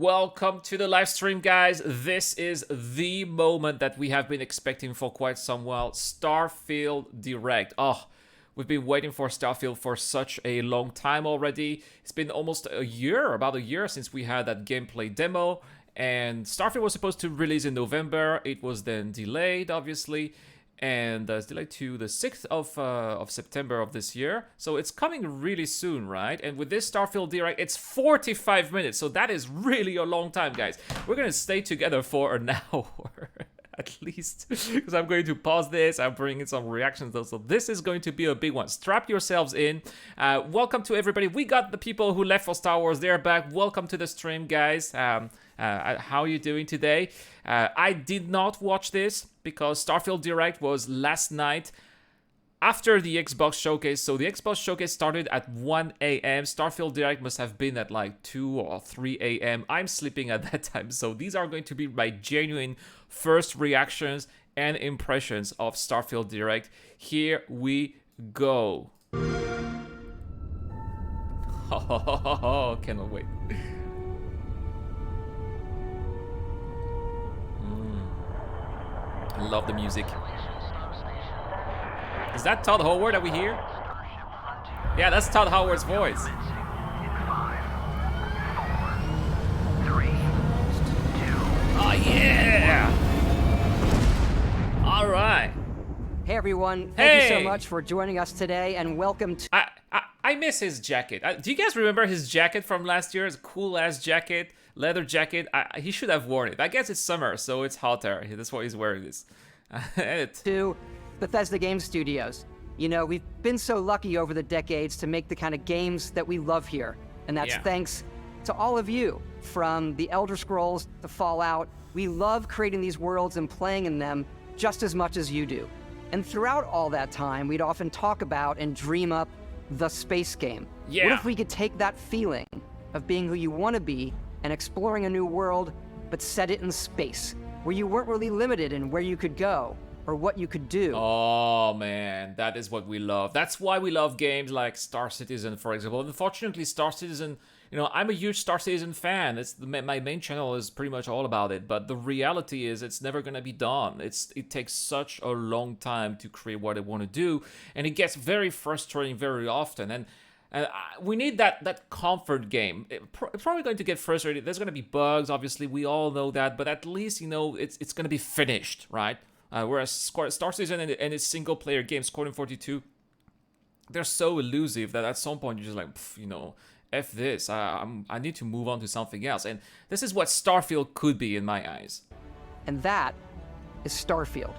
Welcome to the live stream, guys. This is the moment that we have been expecting for quite some while. Starfield Direct. Oh, we've been waiting for Starfield for such a long time already. It's been almost a year, about a year since we had that gameplay demo. And Starfield was supposed to release in November. It was then delayed, obviously. And it's delayed to the 6th of September of this year. So it's coming really soon, right? And with this Starfield Direct, it's 45 minutes. So that is really a long time, guys. We're going to stay together for an hour, at least. Because I'm going to pause this. I'm bringing some reactions, though. So this is going to be a big one. Strap yourselves in. Welcome to everybody. We got the people who left for Star Wars. They're back. Welcome to the stream, guys. How are you doing today? I did not watch this because Starfield Direct was last night after the Xbox Showcase. So the Xbox Showcase started at 1 a.m. Starfield Direct must have been at like 2 or 3 a.m. I'm sleeping at that time. So these are going to be my genuine first reactions and impressions of Starfield Direct. Here we go. Oh, cannot wait. I love the music. Is that Todd Howard that we hear? Yeah, that's Todd Howard's voice. Oh yeah! All right. Hey everyone, thank you so much for joining us today, and welcome to... I miss his jacket. Do you guys remember his jacket from last year? It's a cool-ass jacket, leather jacket. He should have worn it. I guess it's summer, so it's hotter. That's why he's wearing this. To Bethesda Game Studios. You know, we've been so lucky over the decades to make the kind of games that we love here, and that's thanks to all of you. From the Elder Scrolls to Fallout, we love creating these worlds and playing in them just as much as you do. And throughout all that time, we'd often talk about and dream up the space game. Yeah. What if we could take that feeling of being who you want to be and exploring a new world, but set it in space, where you weren't really limited in where you could go or what you could do? Oh man, that is what we love. That's why we love games like Star Citizen, for example. Unfortunately, Star Citizen, you know, I'm a huge Star Citizen fan. My main channel is pretty much all about it. But the reality is, it's never gonna be done. It takes such a long time to create what I want to do, and it gets very frustrating very often. And we need that comfort game. It's probably going to get frustrated. There's going to be bugs, obviously. We all know that. But at least, you know, it's going to be finished, right? Whereas Star Citizen and its single-player game, Squadron 42, they're so elusive that at some point you're just like, you know, F this. I need to move on to something else. And this is what Starfield could be in my eyes. And that is Starfield.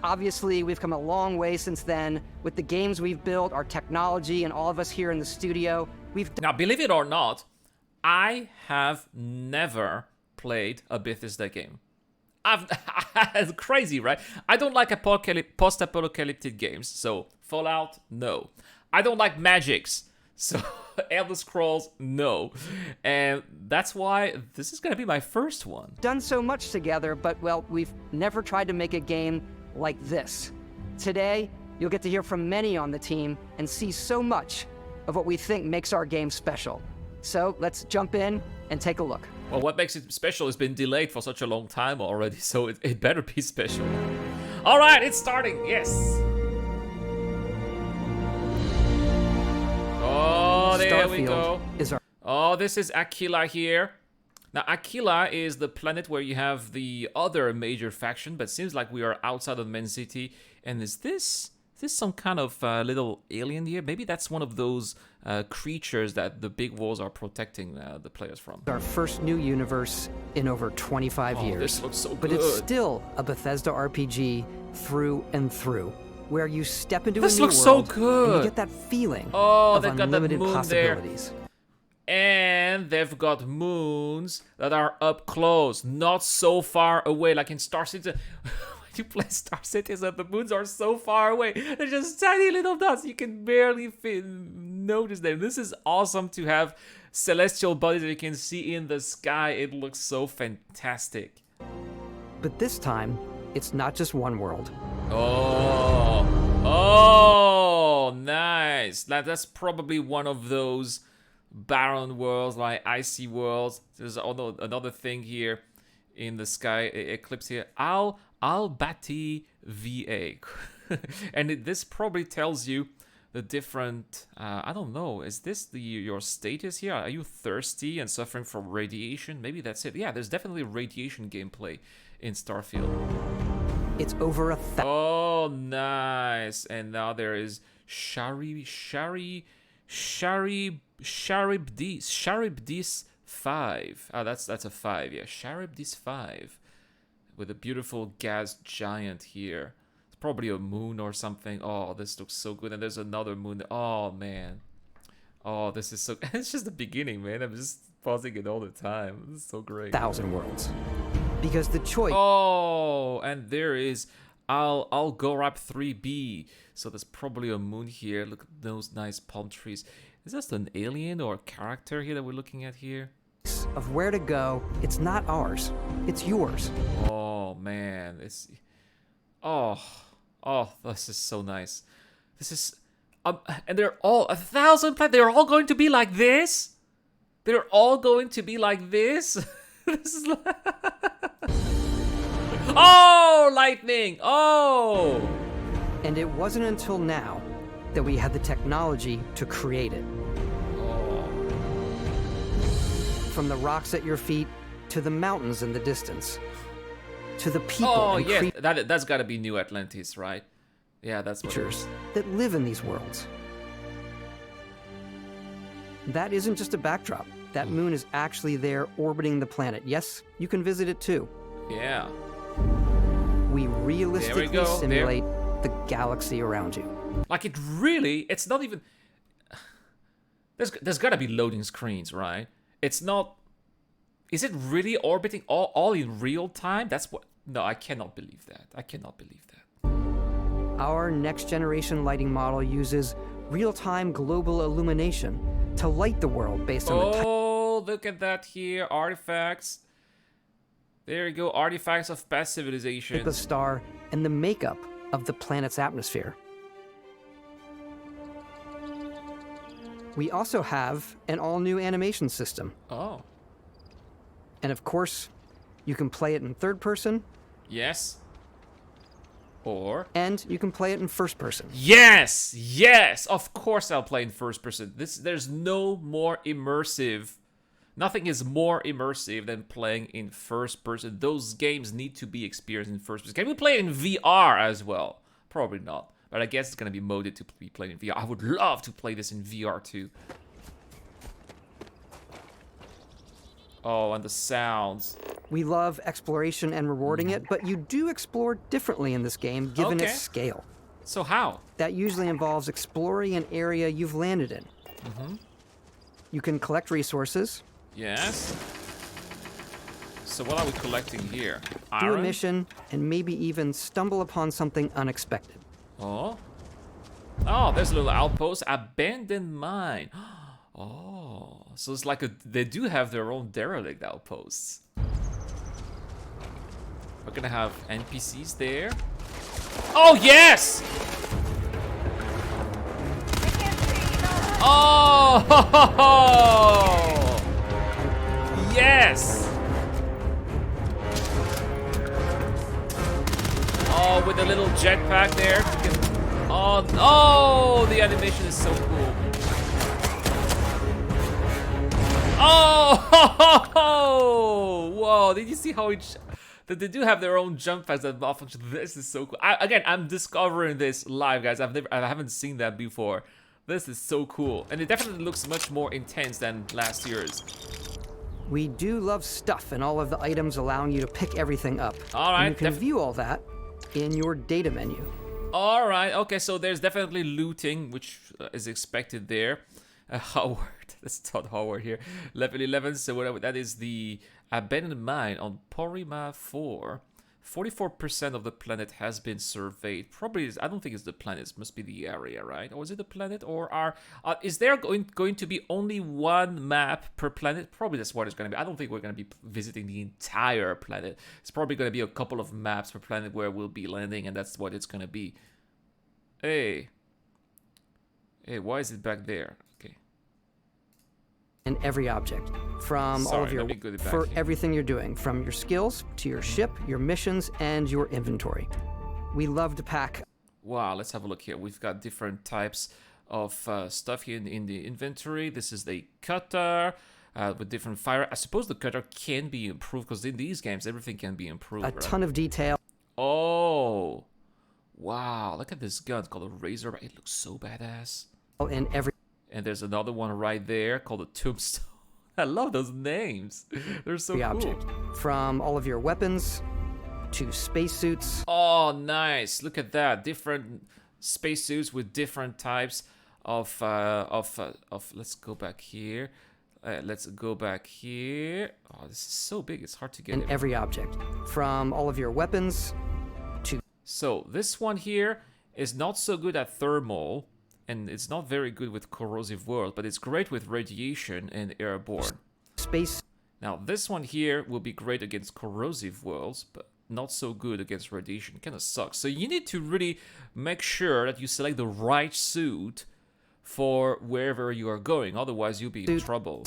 Obviously, we've come a long way since then with the games we've built, our technology, and all of us here in the studio. Now, believe it or not, I have never played a Bethesda game. It's crazy, right? I don't like post-apocalyptic games, so Fallout, no. I don't like magics, so Elder Scrolls, no. And that's why this is gonna be my first one. Done so much together, but well, we've never tried to make a game like this. Today, you'll get to hear from many on the team and see so much of what we think makes our game special. So let's jump in and take a look. Well, what makes it special has been delayed for such a long time already, so it better be special. All right, it's starting, yes. Oh, there we go. Oh, this is Aquila here. Now, Aquila is the planet where you have the other major faction, but it seems like we are outside of Main City. And is this some kind of little alien here? Maybe that's one of those creatures that the big walls are protecting the players from. Our first new universe in over 25 years. This looks so good. But it's still a Bethesda RPG through and through, where you step into a new world. This looks so good. And you get that feeling of they've unlimited got that moon possibilities. There. And they've got moons that are up close, not so far away, like in Star Citizen. When you play Star Citizen, the moons are so far away. They're just tiny little dots. You can barely notice them. This is awesome to have celestial bodies that you can see in the sky. It looks so fantastic. But this time, it's not just one world. Oh, nice. That's probably one of those barren worlds, like icy worlds. There's another thing here in the sky eclipse here. Al-Bati VA. And this probably tells you the different, I don't know, is this your status here? Are you thirsty and suffering from radiation? Maybe that's it. Yeah, there's definitely radiation gameplay in Starfield. It's over 1,000. Oh, nice. And now there is Charybdis 5. Oh, that's a 5, yeah. Charybdis 5. With a beautiful gas giant here. It's probably a moon or something. Oh, this looks so good. And there's another moon. Oh, man. Oh, this is so... It's just the beginning, man. I'm just pausing it all the time. This is so great. 1,000 worlds. Because the choice... Oh, and there is Al-Gorab 3B. So there's probably a moon here. Look at those nice palm trees. Is this an alien or a character here that we're looking at here? Of where to go, it's not ours. It's yours. Oh, man. It's... Oh, this is so nice. This is... and they're all... 1,000 planets. They're all going to be like this? They're all going to be like this? This is... Oh, lightning! Oh! And it wasn't until now that we had the technology to create it. Oh. From the rocks at your feet to the mountains in the distance. To the people and yeah, that's gotta be New Atlantis, right? Yeah, that's what creatures that live in these worlds. That isn't just a backdrop. That moon is actually there orbiting the planet. Yes, you can visit it too. Yeah. We realistically simulate the galaxy around you. Like it really, it's not even... There's gotta be loading screens, right? It's not... Is it really orbiting all in real time? That's what... No, I cannot believe that. I cannot believe that. Our next generation lighting model uses real-time global illumination to light the world based on the... Oh, look at that here. Artifacts. There you go. Artifacts of past civilizations. The star and the makeup of the planet's atmosphere. We also have an all-new animation system. Oh. And of course, you can play it in third person. Yes. Or... And you can play it in first person. Yes! Yes! Of course I'll play in first person. There's no more immersive... Nothing is more immersive than playing in first person. Those games need to be experienced in first person. Can we play it in VR as well? Probably not. But I guess it's going to be moded to be played in VR. I would love to play this in VR too. Oh, and the sounds. We love exploration and rewarding it, but you do explore differently in this game, given its scale. So how? That usually involves exploring an area you've landed in. You can collect resources. Yes. So what are we collecting here? Do a mission, and maybe even stumble upon something unexpected. Oh. Oh, there's a little outpost. Abandoned mine. Oh, so it's like they do have their own derelict outposts. We're gonna have NPCs there. Oh, yes! Oh! Yes! Oh, with a little jetpack there. Oh, the animation is so cool. Oh! Whoa, did you see how that they do have their own jump packs that malfunction? This is so cool. Again, I'm discovering this live, guys. I haven't seen that before. This is so cool. And it definitely looks much more intense than last year's. We do love stuff and all of the items allowing you to pick everything up. All right. And you can view all that in your data menu. All right. Okay, so there's definitely looting, which is expected there. Howard. That's not Howard here. Level 11. So whatever, that is the abandoned mine on Porima 4. 44% of the planet has been surveyed. Probably, I don't think it's the planet. It must be the area, right? Or is it the planet? Or is there going to be only one map per planet? Probably that's what it's going to be. I don't think we're going to be visiting the entire planet. It's probably going to be a couple of maps per planet where we'll be landing, and that's what it's going to be. Hey, why is it back there? Okay. in every object, from all of your for everything you're doing, from your skills to your ship, your missions, and your inventory. We love to pack. Wow, let's have a look here. We've got different types of stuff here in the inventory. This is the cutter with different fire. I suppose the cutter can be improved because in these games everything can be improved. A ton of detail. Oh, wow! Look at this gun. It's called a Razor. It looks so badass. In every. And there's another one right there called a Tombstone. I love those names. They're so cool. Object, from all of your weapons to spacesuits. Oh, nice! Look at that. Different spacesuits with different types of. Let's go back here. Let's go back here. Oh, this is so big. It's hard to get. In every object, from all of your weapons to. So this one here is not so good at thermal, and it's not very good with corrosive world, but it's great with radiation and airborne. Space. Now this one here will be great against corrosive worlds, but not so good against radiation. Kind of sucks. So you need to really make sure that you select the right suit for wherever you are going. Otherwise, you'll be in trouble.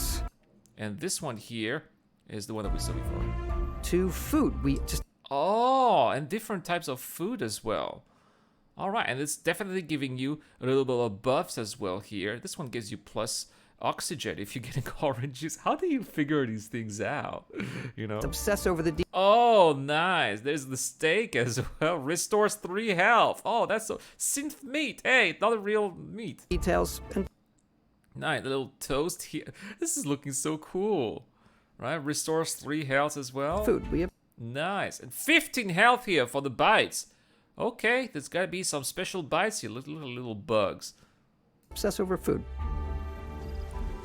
And this one here is the one that we saw before. To food. We just. Oh, and different types of food as well. All right, and it's definitely giving you a little bit of buffs as well here. This one gives you plus oxygen if you're getting oranges. How do you figure these things out? You know? Obsess over the. Oh, nice. There's the steak as well. Restores 3 health. Oh, that's so synth meat. Hey, not a real meat. Details. Nice, little toast here. This is looking so cool. Right? Restores 3 health as well. Food. We have. Nice. And 15 health here for the bites. Okay, there's gotta be some special bites here. Little bugs. Obsess over food.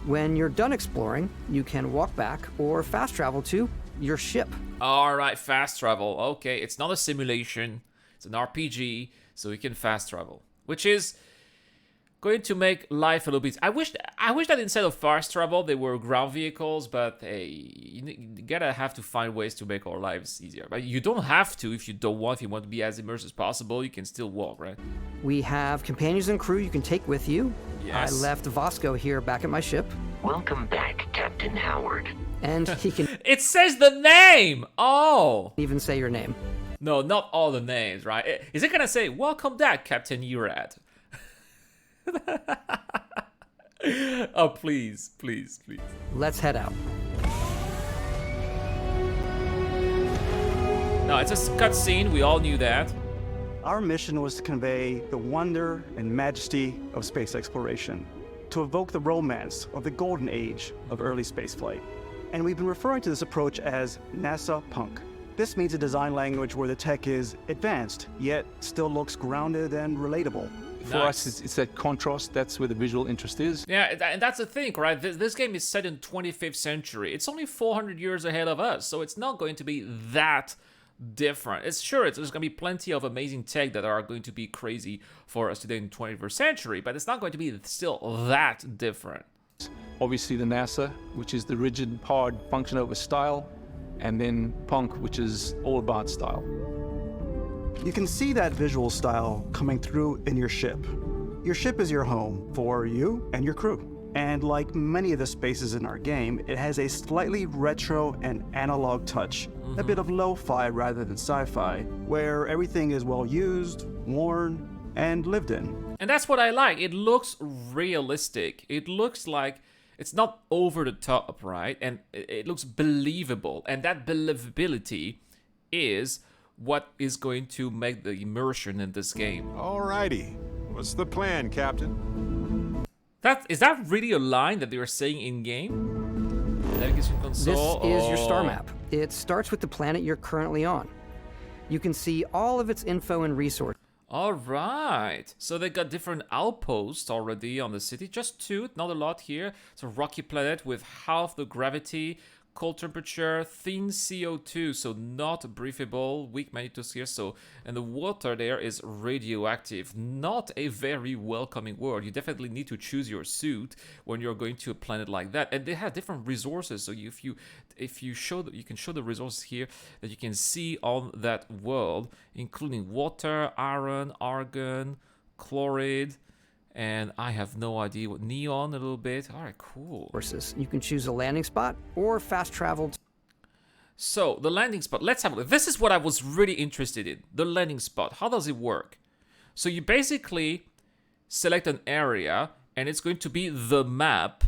When you're done exploring, you can walk back or fast travel to your ship. All right, fast travel. Okay, it's not a simulation. It's an RPG, so you can fast travel, which is going to make life a little bit. I wish that instead of fast travel, they were ground vehicles, but hey, you gotta have to find ways to make our lives easier. But you don't have to if you don't want. If you want to be as immersed as possible, you can still walk, right? We have companions and crew you can take with you. Yes. I left Vasco here back at my ship. Welcome back, Captain Howard. And he can It says the name! Oh! even say your name. No, not all the names, right? Is it gonna say, welcome back, Captain Urad? Oh, please. Let's head out. No, it's a cutscene. We all knew that. Our mission was to convey the wonder and majesty of space exploration, to evoke the romance of the golden age of early spaceflight. And we've been referring to this approach as NASA Punk. This means a design language where the tech is advanced, yet still looks grounded and relatable. For us, it's that contrast. That's where the visual interest is. Yeah, and that's the thing, right? This game is set in 25th century. It's only 400 years ahead of us, so it's not going to be that different. There's going to be plenty of amazing tech that are going to be crazy for us today in the 21st century, but it's not going to be still that different. Obviously, the NASA, which is the rigid, hard function over style, and then Punk, which is all about style. You can see that visual style coming through in your ship. Your ship is your home for you and your crew. And like many of the spaces in our game, it has a slightly retro and analog touch, a bit of lo-fi rather than sci-fi, where everything is well used, worn, and lived in. And that's what I like. It looks realistic. It looks like it's not over the top, right? And it looks believable. And that believability is what is going to make the immersion in this game. Alrighty. What's the plan, Captain? Is that really a line that they were saying in-game? Navigation console. This is your star map. It starts with the planet you're currently on. You can see all of its info and resources. All right. So they got different outposts already on the city. Just 2, not a lot here. It's a rocky planet with half the gravity, cold temperature, thin CO2, so not breathable, weak magnetosphere, so, and the water there is radioactive. Not a very welcoming world. You definitely need to choose your suit when you're going to a planet like that. And they have different resources, so you can show the resources here that you can see on that world, including water, iron, argon, chloride, And I have no idea what neon a little bit. All right, cool. Courses. You can choose a landing spot or fast travel. So the landing spot, let's have a look. This is what I was really interested in. The landing spot, how does it work? So you basically select an area and it's going to be the map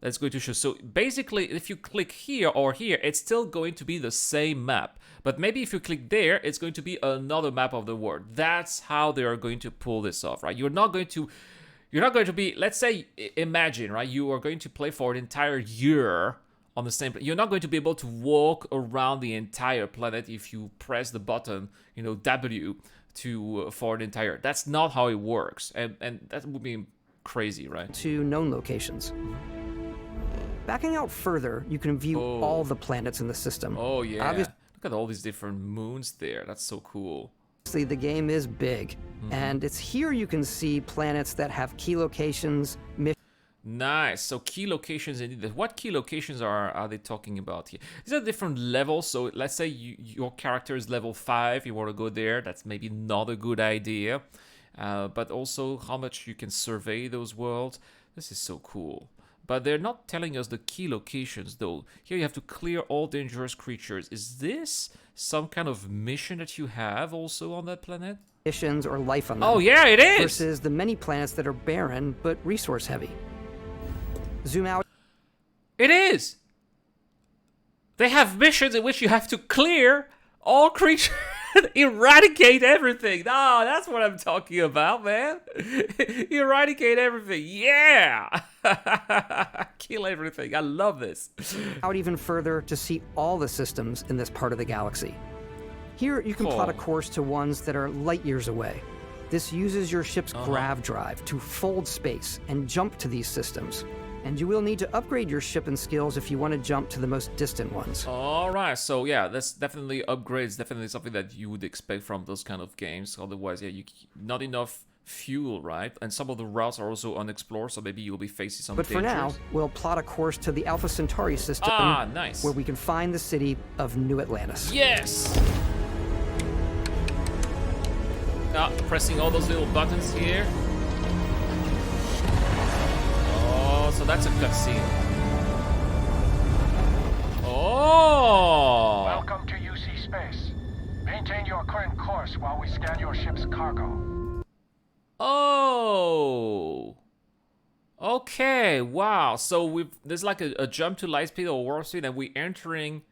that's going to show. So basically if you click here or here, it's still going to be the same map. But maybe if you click there, it's going to be another map of the world. That's how they are going to pull this off, right? You're not going to be, let's say, imagine, right? You are going to play for an entire year on the same. You're not going to be able to walk around the entire planet if you press the button, you know, W for an entire. That's not how it works, and that would be crazy, right? To known locations. Backing out further, you can view all the planets in the system. Oh yeah. Obviously, look at all these different moons there. That's so cool. The game is big, and it's here you can see planets that have key locations. Nice. So key locations indeed. What key locations are they talking about here? These are different levels. So let's say your character is level 5. You want to go there. That's maybe not a good idea. But also how much you can survey those worlds. This is so cool. But they're not telling us the key locations though. Here you have to clear all dangerous creatures. Is this some kind of mission that you have also on that planet? Missions or life on them. Oh yeah, it is! Versus the many planets that are barren but resource heavy. Zoom out. It is! They have missions in which you have to clear all creatures, eradicate everything. No, that's what I'm talking about, man. Eradicate everything. Yeah! Kill everything. I love this. Out even further to see all the systems in this part of the galaxy. Here, you can plot a course to ones that are light years away. This uses your ship's grav drive to fold space and jump to these systems. And you will need to upgrade your ship and skills if you want to jump to the most distant ones. All right, so yeah, that's definitely upgrades, definitely something that you would expect from those kind of games. Otherwise, yeah, not enough fuel, right? And some of the routes are also unexplored, so maybe you'll be facing some dangers. But for now, we'll plot a course to the Alpha Centauri system. Ah, nice. Where we can find the city of New Atlantis. Yes! Pressing all those little buttons here. So that's a cutscene. Oh! Welcome to UC Space. Maintain your current course while we scan your ship's cargo. Oh! Okay, wow. So there's like a jump to light speed or warp speed, and we're entering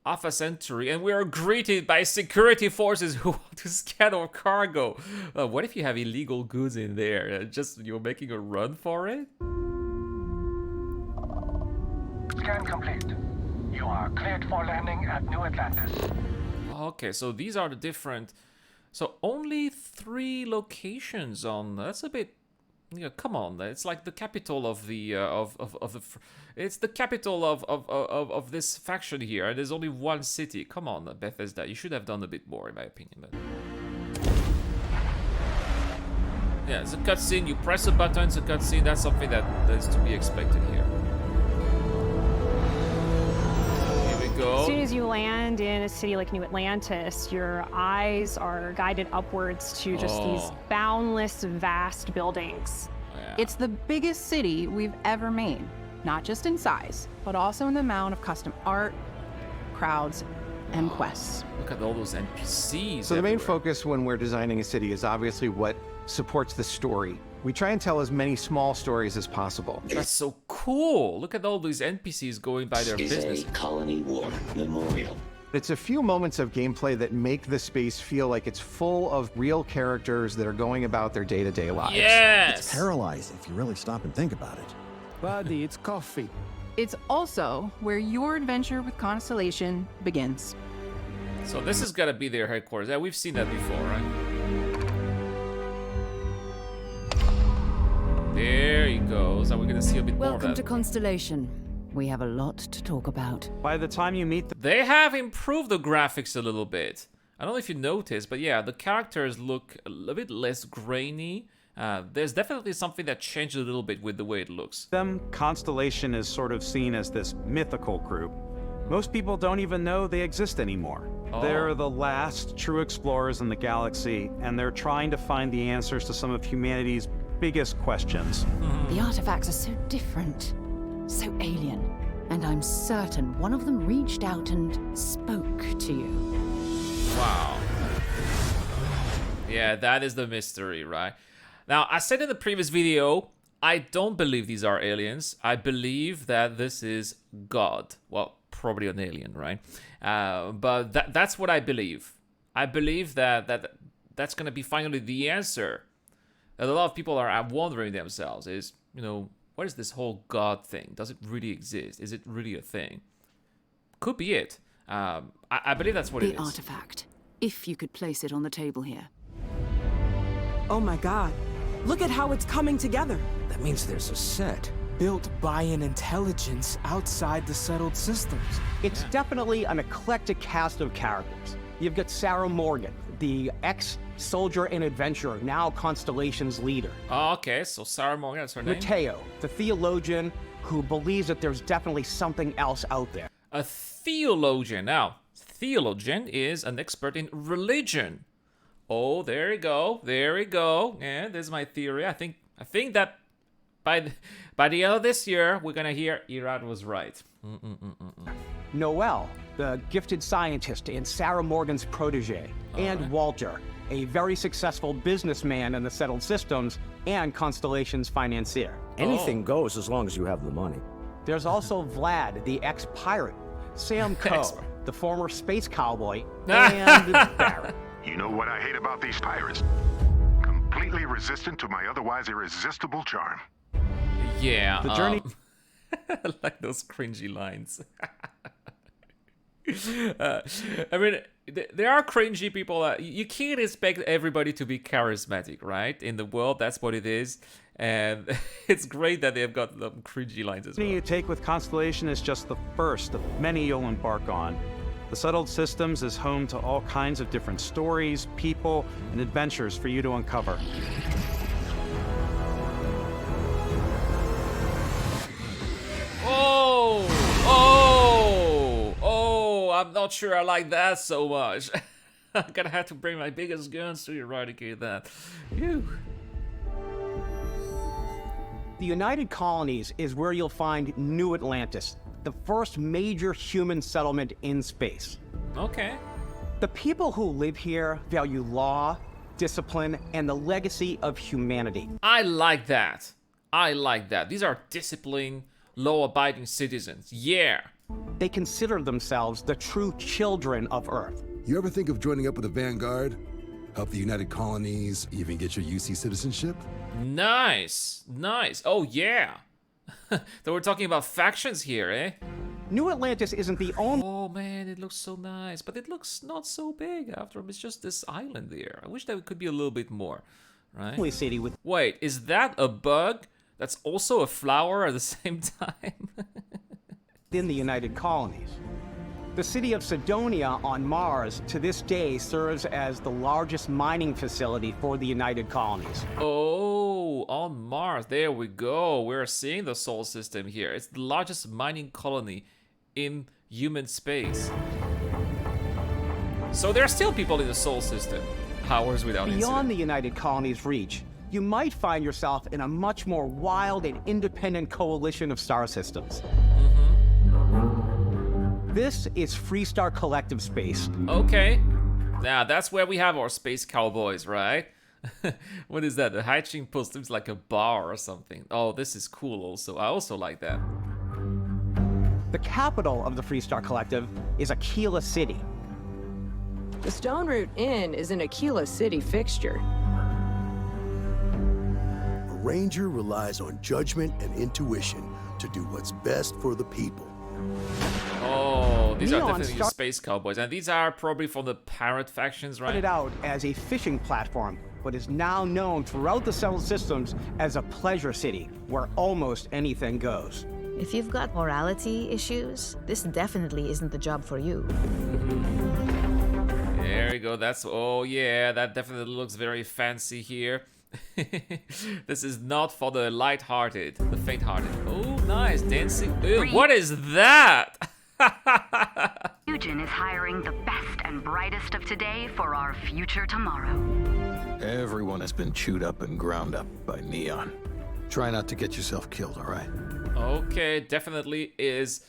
Alpha Centauri, and we are greeted by security forces who want to scan our cargo. What if you have illegal goods in there? Just you're making a run for it? Scan complete. You are cleared for landing at New Atlantis. Okay, so these are the different. So only 3 locations on. That's a bit. Yeah, come on. It's like the capital of the It's the capital of this faction here, and there's only 1 city. Come on, Bethesda. You should have done a bit more, in my opinion. But yeah, it's a cutscene. You press a button, it's a cutscene. That's something that is to be expected here. As soon as you land in a city like New Atlantis, your eyes are guided upwards to just these boundless, vast buildings. Yeah. It's the biggest city we've ever made, not just in size, but also in the amount of custom art, crowds, and quests. Look at all those NPCs. So the main everywhere. focus when we're designing a city is obviously what supports the story. We try and tell as many small stories as possible. That's so cool. Look at all these NPCs going by their business. A colony war memorial. It's a few moments of gameplay that make the space feel like it's full of real characters that are going about their day-to-day lives. Yes! It's paralyzing if you really stop and think about it. Buddy, it's coffee. It's also where your adventure with Constellation begins. So this is gotta be their headquarters. Yeah, we've seen that before, right? There he goes. Now we're gonna see a bit more of Welcome that. to Constellation. We have a lot to talk about. By the time you meet They have improved the graphics a little bit. I don't know if you noticed, but yeah, the characters look a bit less grainy. There's definitely something that changed a little bit with the way it looks. them, Constellation is sort of seen as this mythical group. Most people don't even know they exist anymore. They're the last true explorers in the galaxy, and they're trying to find the answers to some of humanity's biggest questions. The artifacts are so different, so alien. And I'm certain one of them reached out and spoke to you. Wow. Yeah, that is the mystery, right? Now, I said in the previous video, I don't believe these are aliens. I believe that this is God. Well, probably an alien, right? But that's what I believe. I believe that's going to be finally the answer. And a lot of people are wondering themselves is, you know, what is this whole God thing? Does it really exist? Is it really a thing? Could be it. I believe that's what it is. The artifact. If you could place it on the table here. Oh my god. Look at how it's coming together. That means there's a set built by an intelligence outside the settled systems. It's definitely an eclectic cast of characters. You've got Sarah Morgan, the ex-soldier and adventurer, now Constellation's leader. Oh, okay, so Sarah Morgan, that's her name? Mateo, the theologian who believes that there's definitely something else out there. A theologian. Now, theologian is an expert in religion. Oh, there you go. There you go. Yeah, this is my theory. I think that by the end of this year, we're gonna hear Irad was right. Noel, the gifted scientist and Sarah Morgan's protege, and Walter, a very successful businessman in the settled systems and Constellation's financier. Anything goes as long as you have the money. There's also Vlad, the ex-pirate, Sam Coe, the former space cowboy, and Barrett. You know what I hate about these pirates? Completely resistant to my otherwise irresistible charm. Yeah. The journey... I like those cringy lines. I mean, there are cringy people. You can't expect everybody to be charismatic, right? In the world, that's what it is. And it's great that they've got the cringy lines as well. The journey you take with Constellation is just the first of many you'll embark on. The Settled Systems is home to all kinds of different stories, people, and adventures for you to uncover. Oh, I'm not sure I like that so much. I'm gonna have to bring my biggest guns to eradicate that. Phew. The United Colonies is where you'll find New Atlantis, the first major human settlement in space. Okay. The people who live here value law, discipline, and the legacy of humanity. I like that. I like that. These are disciplined, law-abiding citizens. Yeah. They consider themselves the true children of Earth. You ever think of joining up with the Vanguard? Help the United Colonies, even get your UC citizenship? Nice. Nice. Oh, yeah. So we're talking about factions here, eh? New Atlantis isn't the only... Oh, man, it looks so nice. But it looks not so big after all. It's just this island there. I wish that could be a little bit more, right? City with... Wait, is that a bug that's also a flower at the same time? In the United Colonies. The city of Sidonia on Mars to this day serves as the largest mining facility for the United Colonies. Oh, on Mars. There we go. We're seeing the Sol system here. It's the largest mining colony in human space. So there are still people in the Sol system. Hours without incident. Beyond the United Colonies' reach, you might find yourself in a much more wild and independent coalition of star systems. This is Freestar Collective Space. Okay. Now, that's where we have our space cowboys, right? What is that? The hatching post seems like a bar or something. Oh, this is cool also. I also like that. The capital of the Freestar Collective is Aquila City. The Stone Root Inn is an Aquila City fixture. A ranger relies on judgment and intuition to do what's best for the people. Oh, these are definitely space cowboys, and these are probably from the pirate factions, right? Started out as a fishing platform, but is now known throughout the settled systems as a pleasure city where almost anything goes. If you've got morality issues, this definitely isn't the job for you. There you go. That's, oh yeah, that definitely looks very fancy here. This is not for the light-hearted, the faint-hearted. Oh, nice dancing. Ew, what is that? Eugen is hiring the best and brightest of today for our future tomorrow. Everyone has been chewed up and ground up by Neon. Try not to get yourself killed, all right? Okay, definitely is.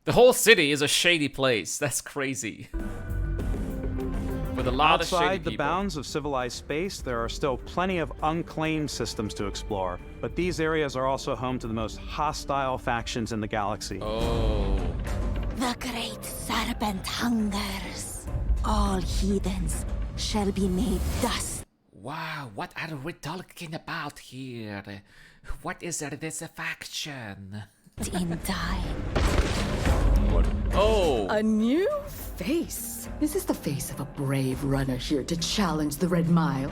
The whole city is a shady place. That's crazy. With a lot of shady Outside the people. bounds of civilized space, there are still plenty of unclaimed systems to explore. But these areas are also home to the most hostile factions in the galaxy. Oh. The great serpent hungers. All heathens shall be made dust. Wow, what are we talking about here? What is this faction? In time. What? Oh! A new face. Is this the face of a brave runner here to challenge the Red Mile?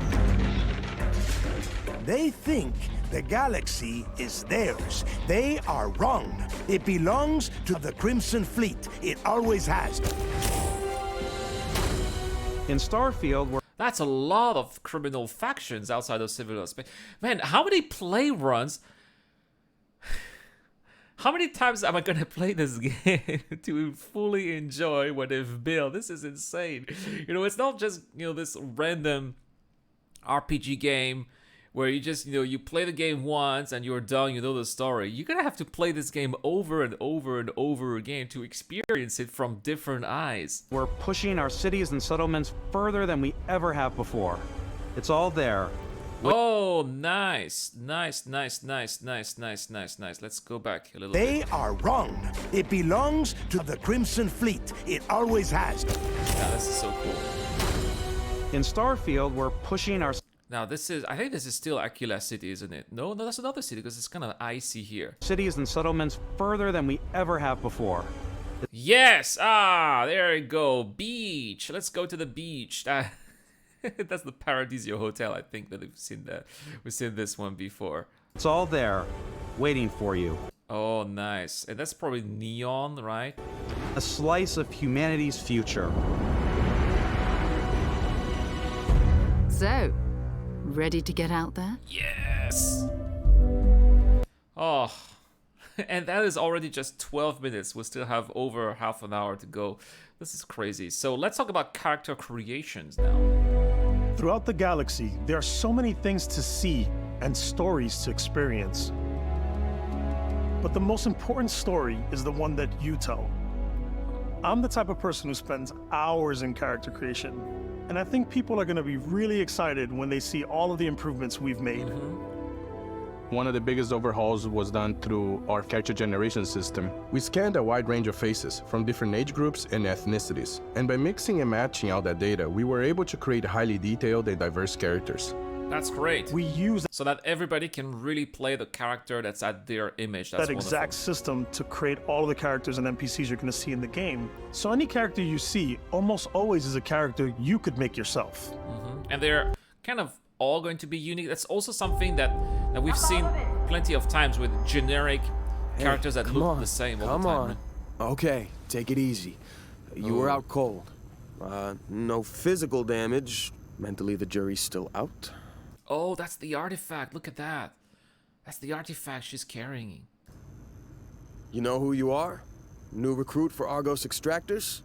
They think the galaxy is theirs. They are wrong. It belongs to the Crimson Fleet. It always has. In Starfield, we're That's a lot of criminal factions outside of civilized space. Man, how many play runs? How many times am I gonna play this game to fully enjoy what they've built? This is insane. You know, it's not just, you know, this random RPG game where you just, you know, you play the game once and you're done, you know the story. You're gonna have to play this game over and over and over again to experience it from different eyes. We're pushing our cities and settlements further than we ever have before. It's all there. Oh, nice. Nice. Let's go back a little bit. They are wrong. It belongs to the Crimson Fleet. It always has. Yeah, this is so cool. In Starfield, we're pushing our Now this is, I think this is still Aquila City, isn't it? No, that's another city because it's kind of icy here. cities and settlements further than we ever have before. Yes! Ah, there you go. Beach. Let's go to the beach. That's the Paradiso Hotel, I think that we've seen that. We've seen this one before. It's all there, waiting for you. Oh, nice. And that's probably neon, right? A slice of humanity's future. So, ready to get out there? Yes! Oh, and that is already just 12 minutes. We still have over half an hour to go. This is crazy. So let's talk about character creations now. Throughout the galaxy, there are so many things to see and stories to experience. But the most important story is the one that you tell. I'm the type of person who spends hours in character creation, and I think people are going to be really excited when they see all of the improvements we've made. One of the biggest overhauls was done through our character generation system. We scanned a wide range of faces from different age groups and ethnicities, and by mixing and matching all that data, we were able to create highly detailed and diverse characters. That's great. We use so that everybody can really play the character that's at their image. That's that exact system to create all of the characters and NPCs you're going to see in the game. So any character you see almost always is a character you could make yourself. And they're kind of all going to be unique. That's also something that we've seen plenty of times with generic characters that look the same all the time. Come on. Okay, take it easy. You were out cold. No physical damage. Mentally, the jury's still out. Oh, that's the artifact. Look at that. That's the artifact she's carrying. You know who you are? New recruit for Argos Extractors?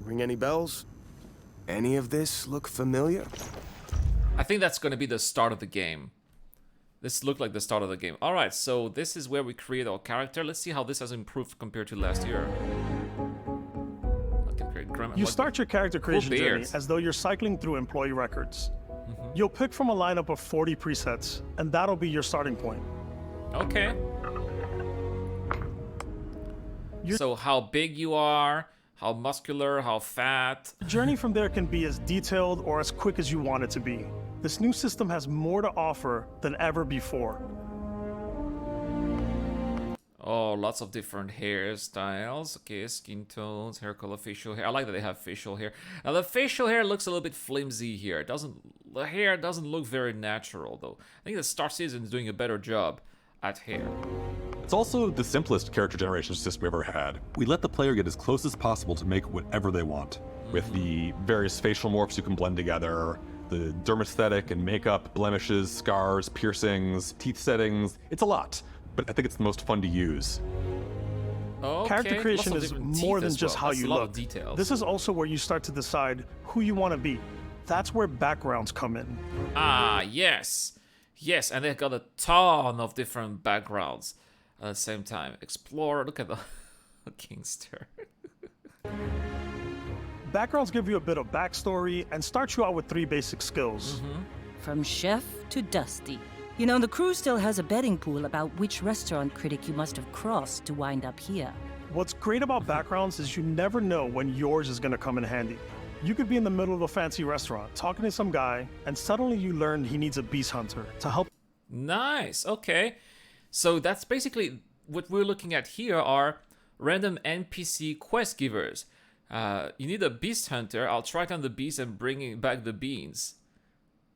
Ring any bells? Any of this look familiar? I think that's going to be the start of the game. This looked like the start of the game. All right, so this is where we create our character. Let's see how this has improved compared to last year. I can create You start your character creation journey as though you're cycling through employee records. You'll pick from a lineup of 40 presets, and that'll be your starting point. Okay. So how big you are, how muscular, how fat. The journey from there can be as detailed or as quick as you want it to be. This new system has more to offer than ever before. Oh, lots of different hairstyles. Okay, skin tones, hair color, facial hair. I like that they have facial hair. Now the facial hair looks a little bit flimsy here. The hair doesn't look very natural though. I think the Star Citizen is doing a better job at hair. It's also the simplest character generation system we ever had. We let the player get as close as possible to make whatever they want. With the various facial morphs you can blend together, the dermesthetic and makeup, blemishes, scars, piercings, teeth settings. It's a lot, but I think it's the most fun to use. Okay. Character creation is more than just how you look. This is also where you start to decide who you want to be. That's where backgrounds come in. Ah, yes. Yes, and they've got a ton of different backgrounds at the same time. Explore, look at the Kingster. Backgrounds give you a bit of backstory and start you out with 3 basic skills. From chef to Dusty. You know, the crew still has a betting pool about which restaurant critic you must have crossed to wind up here. What's great about backgrounds is you never know when yours is gonna come in handy. You could be in the middle of a fancy restaurant talking to some guy, and suddenly you learn he needs a beast hunter to help. Nice, okay. So that's basically what we're looking at here are random NPC quest givers. You need a beast hunter. I'll track down the beast and bring back the beans.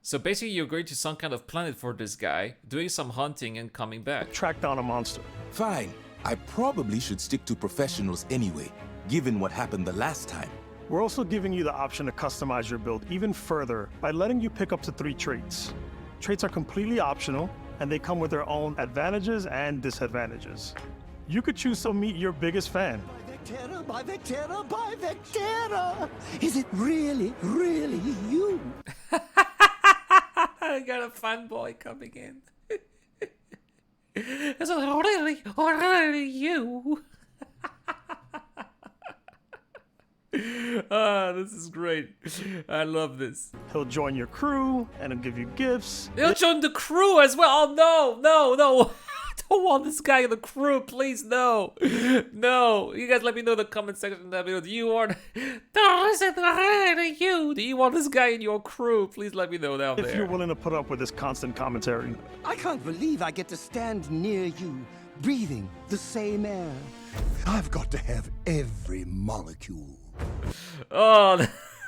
So basically you're going to some kind of planet for this guy, doing some hunting and coming back. Track down a monster. Fine. I probably should stick to professionals anyway, given what happened the last time. We're also giving you the option to customize your build even further by letting you pick up to 3 traits. Traits are completely optional, and they come with their own advantages and disadvantages. You could choose to meet your biggest fan. By the terror, by the terror! Is it really, really you? I got a fanboy coming in. Is it really you? Ah, this is great. I love this. He'll join your crew and he'll give you gifts. He'll join the crew as well. Oh no. I don't want this guy in the crew, please, no. No. You guys let me know in the comment section down below. Do you want this guy in your crew? Please let me know down there. If you're willing to put up with this constant commentary. I can't believe I get to stand near you, breathing the same air. I've got to have every molecule. Oh,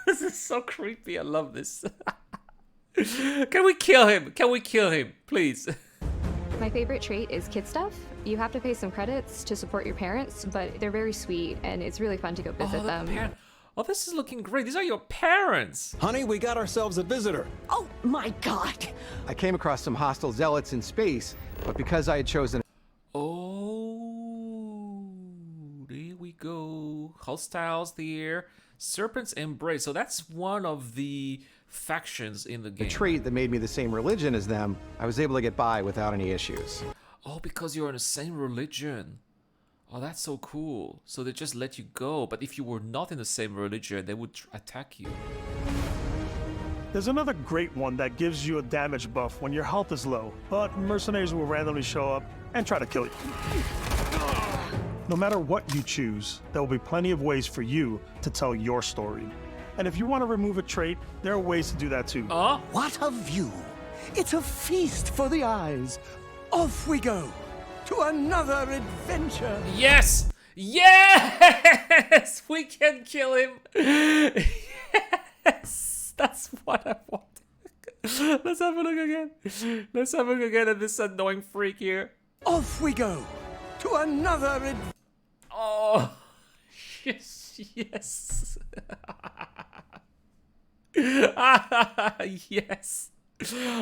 this is so creepy. I love this. Can we kill him? Can we kill him, please? My favorite trait is kid stuff. You have to pay some credits to support your parents, but they're very sweet, and it's really fun to go visit them. Oh, this is looking great. These are your parents. Honey, we got ourselves a visitor. Oh my god! I came across some hostile zealots in space, but because I had chosen... Oh, there we go. Hostiles there. Serpent's Embrace. So that's one of the factions in the game. A trait that made me the same religion as them, I was able to get by without any issues. Oh, because you're in the same religion. Oh, that's so cool. So they just let you go. But if you were not in the same religion, they would attack you. There's another great one that gives you a damage buff when your health is low, but mercenaries will randomly show up and try to kill you. No matter what you choose, there will be plenty of ways for you to tell your story. And if you want to remove a trait, there are ways to do that too. What a view! It's a feast for the eyes. Off we go to another adventure. Yes! Yes! We can kill him. Yes! That's what I want. Let's have a look again. Let's have a look again at this annoying freak here. Off we go to another adventure. Oh, yes, yes. Yes.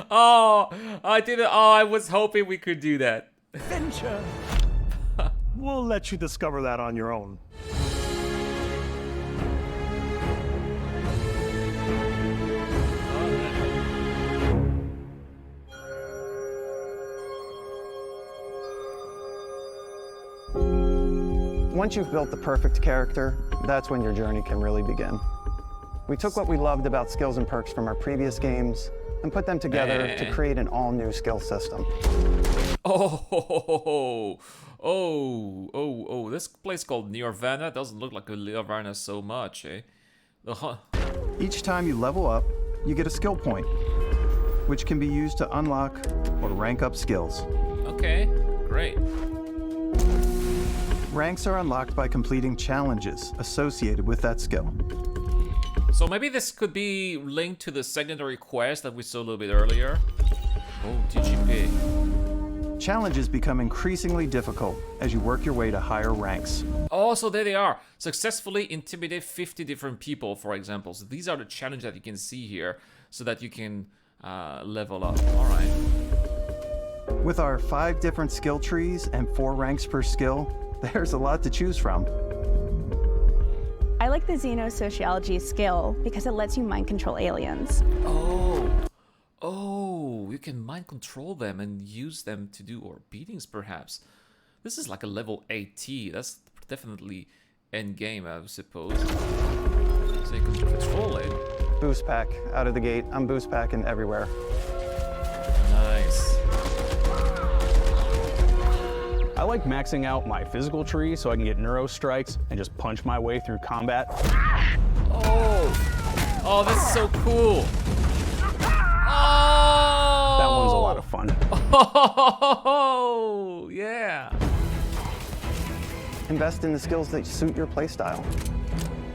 Oh, I did it. Oh, I was hoping we could do that. Adventure. We'll let you discover that on your own. Once you've built the perfect character, that's when your journey can really begin. We took what we loved about skills and perks from our previous games and put them together to create an all-new skill system. Oh, this place called Nirvana doesn't look like a Nirvana so much, eh? Each time you level up, you get a skill point, which can be used to unlock or rank up skills. Okay, great. Ranks are unlocked by completing challenges associated with that skill. So maybe this could be linked to the secondary quest that we saw a little bit earlier. Oh, TGP. Challenges become increasingly difficult as you work your way to higher ranks. Oh, so there they are. Successfully intimidate 50 different people, for example. So these are the challenges that you can see here so that you can level up. All right. With our 5 different skill trees and 4 ranks per skill, there's a lot to choose from. I like the xenosociology skill because it lets you mind control aliens. Oh, you can mind control them and use them to do or beatings, perhaps. This is like a level 80. That's definitely end game, I suppose. So you can control it. Boost pack out of the gate. I'm boost packing everywhere. Nice. I like maxing out my physical tree so I can get neuro strikes and just punch my way through combat. Oh, this is so cool. That one's a lot of fun. Oh, yeah. Invest in the skills that suit your playstyle.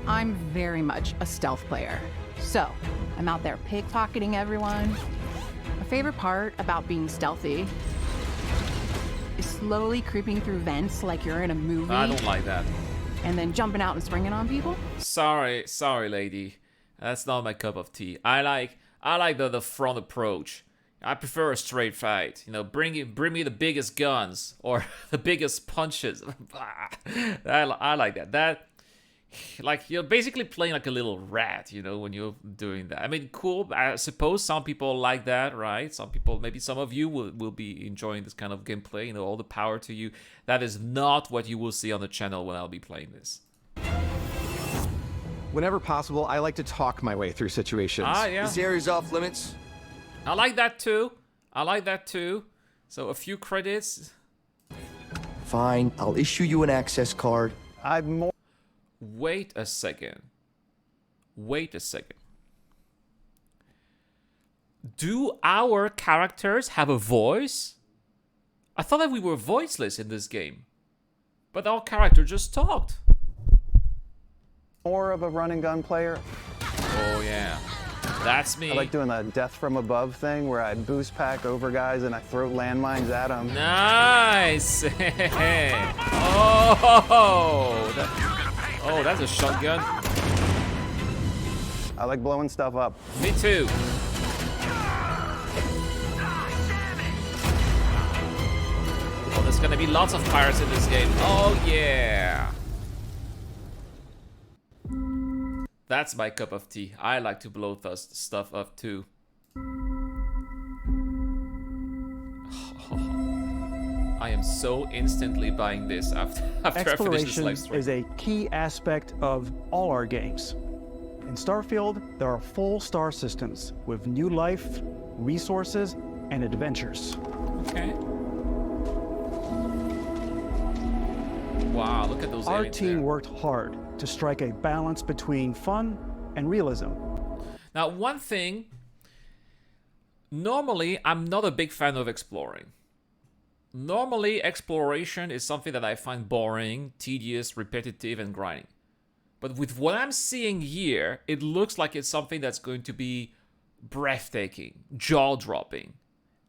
I'm very much a stealth player. So, I'm out there pickpocketing everyone. My favorite part about being stealthy is slowly creeping through vents like you're in a movie. I don't like that. And then jumping out and springing on people. Sorry, lady. That's not my cup of tea. I like the front approach. I prefer a straight fight. You know, bring me the biggest guns or the biggest punches. I like that. That, like, you're basically playing like a little rat, you know, when you're doing that. I mean, cool. I suppose some people like that, right? Some people, maybe some of you will be enjoying this kind of gameplay. You know, all the power to you. That is not what you will see on the channel when I'll be playing this. Whenever possible, I like to talk my way through situations. Yeah. This area's off limits. I like that too. So a few credits. Fine, I'll issue you an access card. Wait a second. Do our characters have a voice? I thought that we were voiceless in this game. But our character just talked. More of a run and gun player. Oh yeah, that's me. I like doing the death from above thing where I boost pack over guys and I throw landmines at them. Nice. Oh, that's a shotgun. I like blowing stuff up. Me too. Oh, there's gonna be lots of pirates in this game. Oh yeah. That's my cup of tea. I like to blow stuff up too. I am so instantly buying this after I finish this live stream. Exploration is a key aspect of all our games. In Starfield, there are full star systems with new life, resources, and adventures. Okay. Wow, look at those Our aliens team there. worked hard to strike a balance between fun and realism. Now, one thing, normally I'm not a big fan of exploring. Normally, exploration is something that I find boring, tedious, repetitive, and grinding. But with what I'm seeing here, it looks like it's something that's going to be breathtaking, jaw-dropping.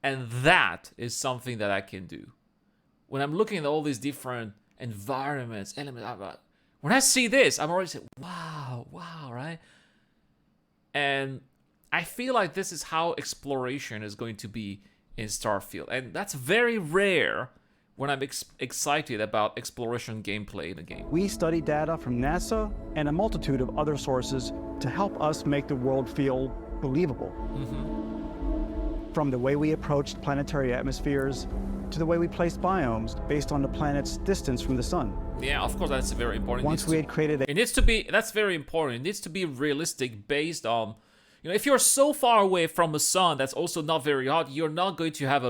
And that is something that I can do. When I'm looking at all these different environments, elements, when I see this, I'm already saying, wow, right? And I feel like this is how exploration is going to be in Starfield. And that's very rare when I'm excited about exploration gameplay in a game. We study data from NASA and a multitude of other sources to help us make the world feel believable. From the way we approached planetary atmospheres to the way we placed biomes based on the planet's distance from the sun. Yeah, of course, that's very important. Once we had created it needs to be, that's very important. It needs to be realistic based on, you know, if you're so far away from a sun that's also not very hot, you're not going to have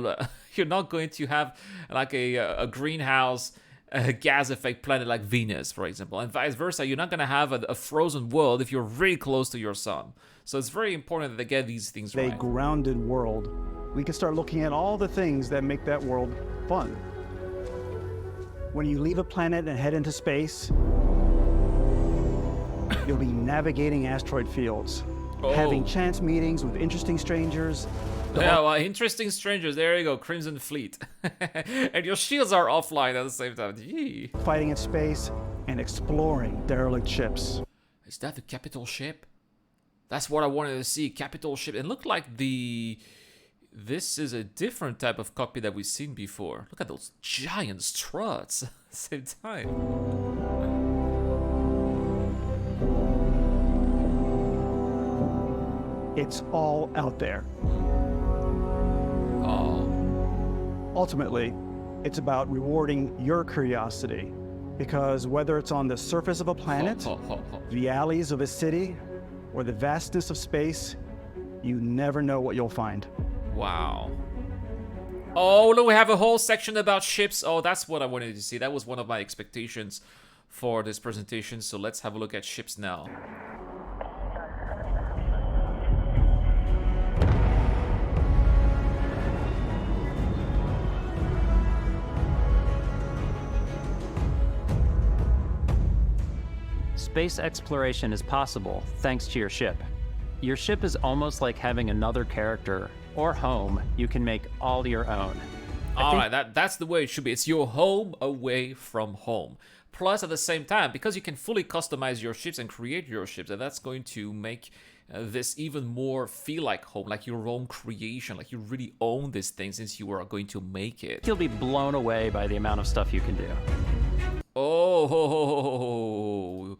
like a greenhouse gas effect planet like Venus, for example, and vice versa. You're not going to have a frozen world if you're really close to your sun. So it's very important that they get these things right. A grounded world. We can start looking at all the things that make that world fun. When you leave a planet and head into space, you'll be navigating asteroid fields, having chance meetings with interesting strangers. Yeah, well, interesting strangers. There you go, Crimson Fleet. And your shields are offline at the same time. Gee. Fighting in space and exploring derelict ships. Is that the capital ship? That's what I wanted to see, capital ship. It looked like this is a different type of cockpit that we've seen before. Look at those giant struts at the same time. It's all out there. Oh. Ultimately, it's about rewarding your curiosity. Because whether it's on the surface of a planet, the alleys of a city, or the vastness of space, you never know what you'll find. Wow. Oh, look, we have a whole section about ships. Oh, that's what I wanted to see. That was one of my expectations for this presentation. So let's have a look at ships now. Space exploration is possible thanks to your ship. Your ship is almost like having another character or home you can make all your own. Alright, that's the way it should be. It's your home away from home. Plus, at the same time, because you can fully customize your ships and create your ships, and that's going to make this even more feel like home, like your own creation, like you really own this thing since you are going to make it. You'll be blown away by the amount of stuff you can do. Oh,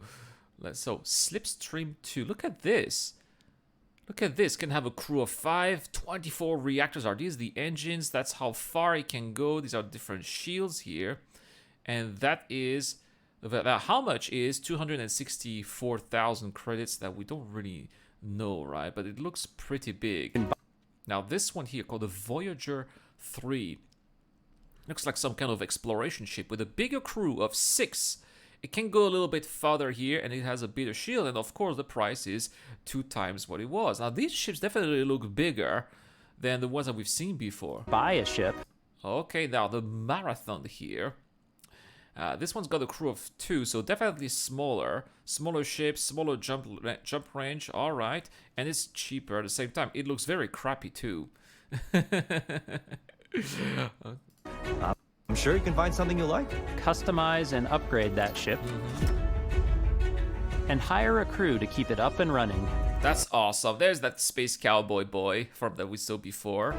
so Slipstream 2, look at this. Look at this, can have a crew of 5, 24 reactors. Are these the engines? That's how far it can go. These are different shields here. And that is, how much is 264,000 credits that we don't really know, right? But it looks pretty big. Now this one here called the Voyager 3. Looks like some kind of exploration ship with a bigger crew of 6. It can go a little bit farther here, and it has a bigger shield, and of course the price is 2 times what it was. Now these ships definitely look bigger than the ones that we've seen before. Buy a ship. Okay, now the Marathon here. This one's got a crew of 2, so definitely smaller. Smaller ships, smaller jump range, alright. And it's cheaper at the same time. It looks very crappy too. I'm sure you can find something you like. Customize and upgrade that ship. And hire a crew to keep it up and running. That's awesome. There's that space cowboy boy from that we saw before.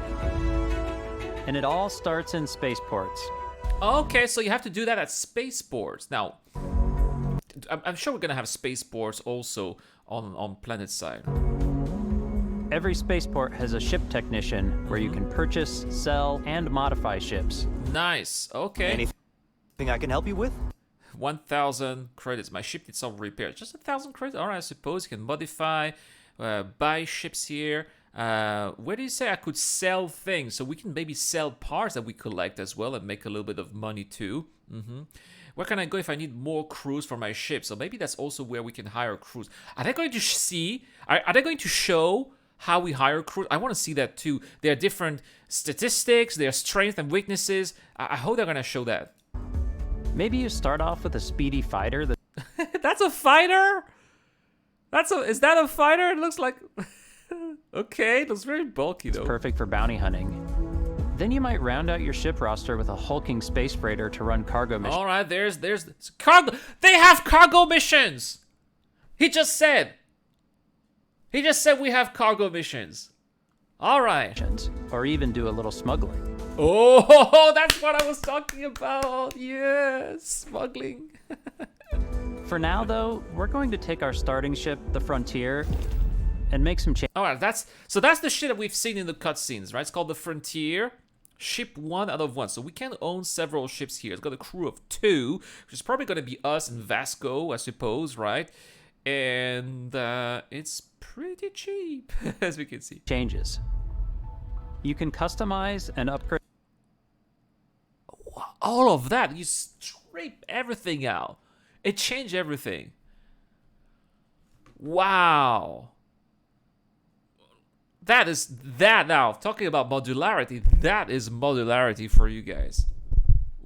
And it all starts in spaceports. Okay, so you have to do that at spaceports. Now, I'm sure we're gonna have spaceports also on planet side. Every spaceport has a ship technician where you can purchase, sell, and modify ships. Nice. Okay. Anything I can help you with? 1,000 credits. My ship needs some repairs. Just 1,000 credits. All right. I suppose you can modify, buy ships here. Where do you say I could sell things? So we can maybe sell parts that we collect as well and make a little bit of money too. Where can I go if I need more crews for my ship? So maybe that's also where we can hire crews. Are they going to see? Are they going to show how we hire crews? I want to see that too. There are different statistics, their strengths and weaknesses. I hope they're going to show that. Maybe you start off with a speedy fighter. That's a fighter? Is that a fighter? It looks like... Okay, it looks very bulky though. It's perfect for bounty hunting. Then you might round out your ship roster with a hulking space freighter to run cargo missions. All right, there's cargo. They have cargo missions. He just said we have cargo missions. All right. Or even do a little smuggling. Oh, that's what I was talking about. Yes, smuggling. For now, though, we're going to take our starting ship, the Frontier, and make some changes. All right, that's the shit that we've seen in the cutscenes, right? It's called the Frontier. Ship 1 out of 1. So we can own several ships here. It's got a crew of 2, which is probably going to be us and Vasco, I suppose, right? And it's pretty cheap, as we can see. Changes. You can customize and upgrade. All of that. You scrape everything out. It changed everything. Wow. That is that now. Talking about modularity, that is modularity for you guys.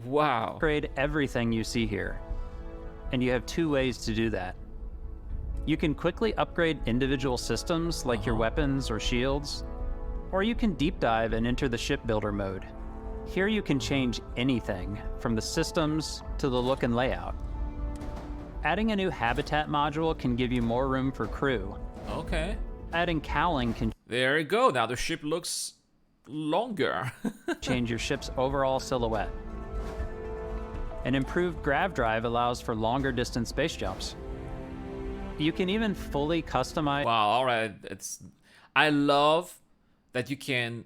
Wow. Upgrade everything you see here. And you have 2 ways to do that. You can quickly upgrade individual systems like your weapons or shields, or you can deep dive and enter the shipbuilder mode. Here you can change anything from the systems to the look and layout. Adding a new habitat module can give you more room for crew. Okay. Adding cowling can... There you go. Now the ship looks longer. change your ship's overall silhouette. An improved grav drive allows for longer distance space jumps. You can even fully customize... Wow, all right. I love that you can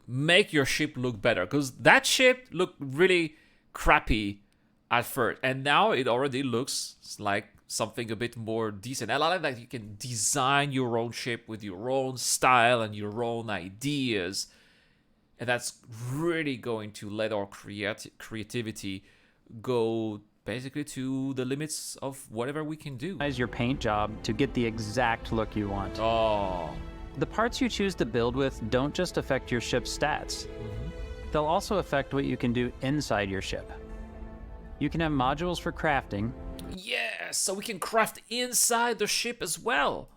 make your ship look better, because that ship looked really crappy at first, and now it already looks like something a bit more decent. I like that you can design your own ship with your own style and your own ideas, and that's really going to let our creativity go basically to the limits of whatever we can do. As your paint job to get the exact look you want. Oh. The parts you choose to build with don't just affect your ship's stats. They'll also affect what you can do inside your ship. You can have modules for crafting. Yes, so we can craft inside the ship as well.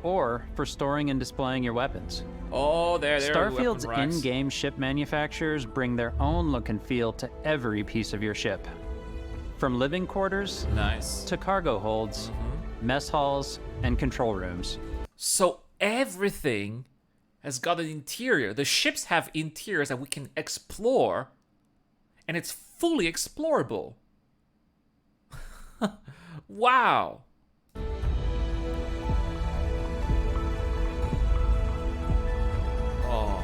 Or for storing and displaying your weapons. Oh, there. Starfield's in-game ship manufacturers bring their own look and feel to every piece of your ship. From living quarters to cargo holds, mess halls, and control rooms. So everything has got an interior. The ships have interiors that we can explore, and it's fully explorable. Wow. Oh.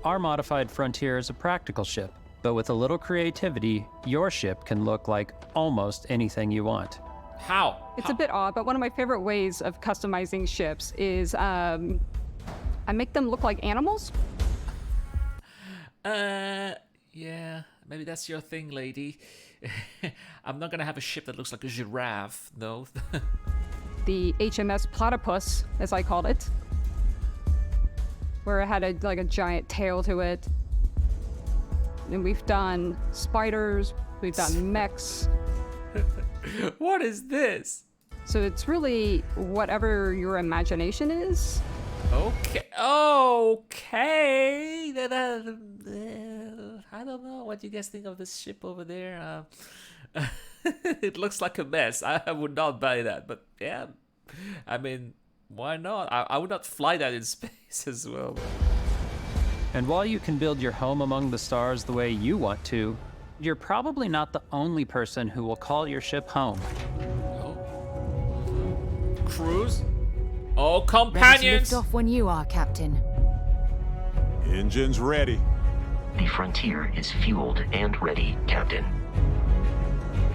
Our modified Frontier is a practical ship, but with a little creativity, your ship can look like almost anything you want. How? It's a bit odd, but one of my favorite ways of customizing ships is I make them look like animals. Yeah, maybe that's your thing, lady. I'm not gonna have a ship that looks like a giraffe, no. The HMS Platypus, as I called it, where it had a giant tail to it. And we've done spiders, we've done mechs. What is this? So it's really whatever your imagination is. Okay. I don't know what you guys think of this ship over there. It looks like a mess. I would not buy that, but yeah, I mean, why not? I would not fly that in space as well. And while you can build your home among the stars the way you want to, you're probably not the only person who will call your ship home. Crews? Oh, companions! Ready to lift off when you are, Captain. Engines ready. The Frontier is fueled and ready, Captain.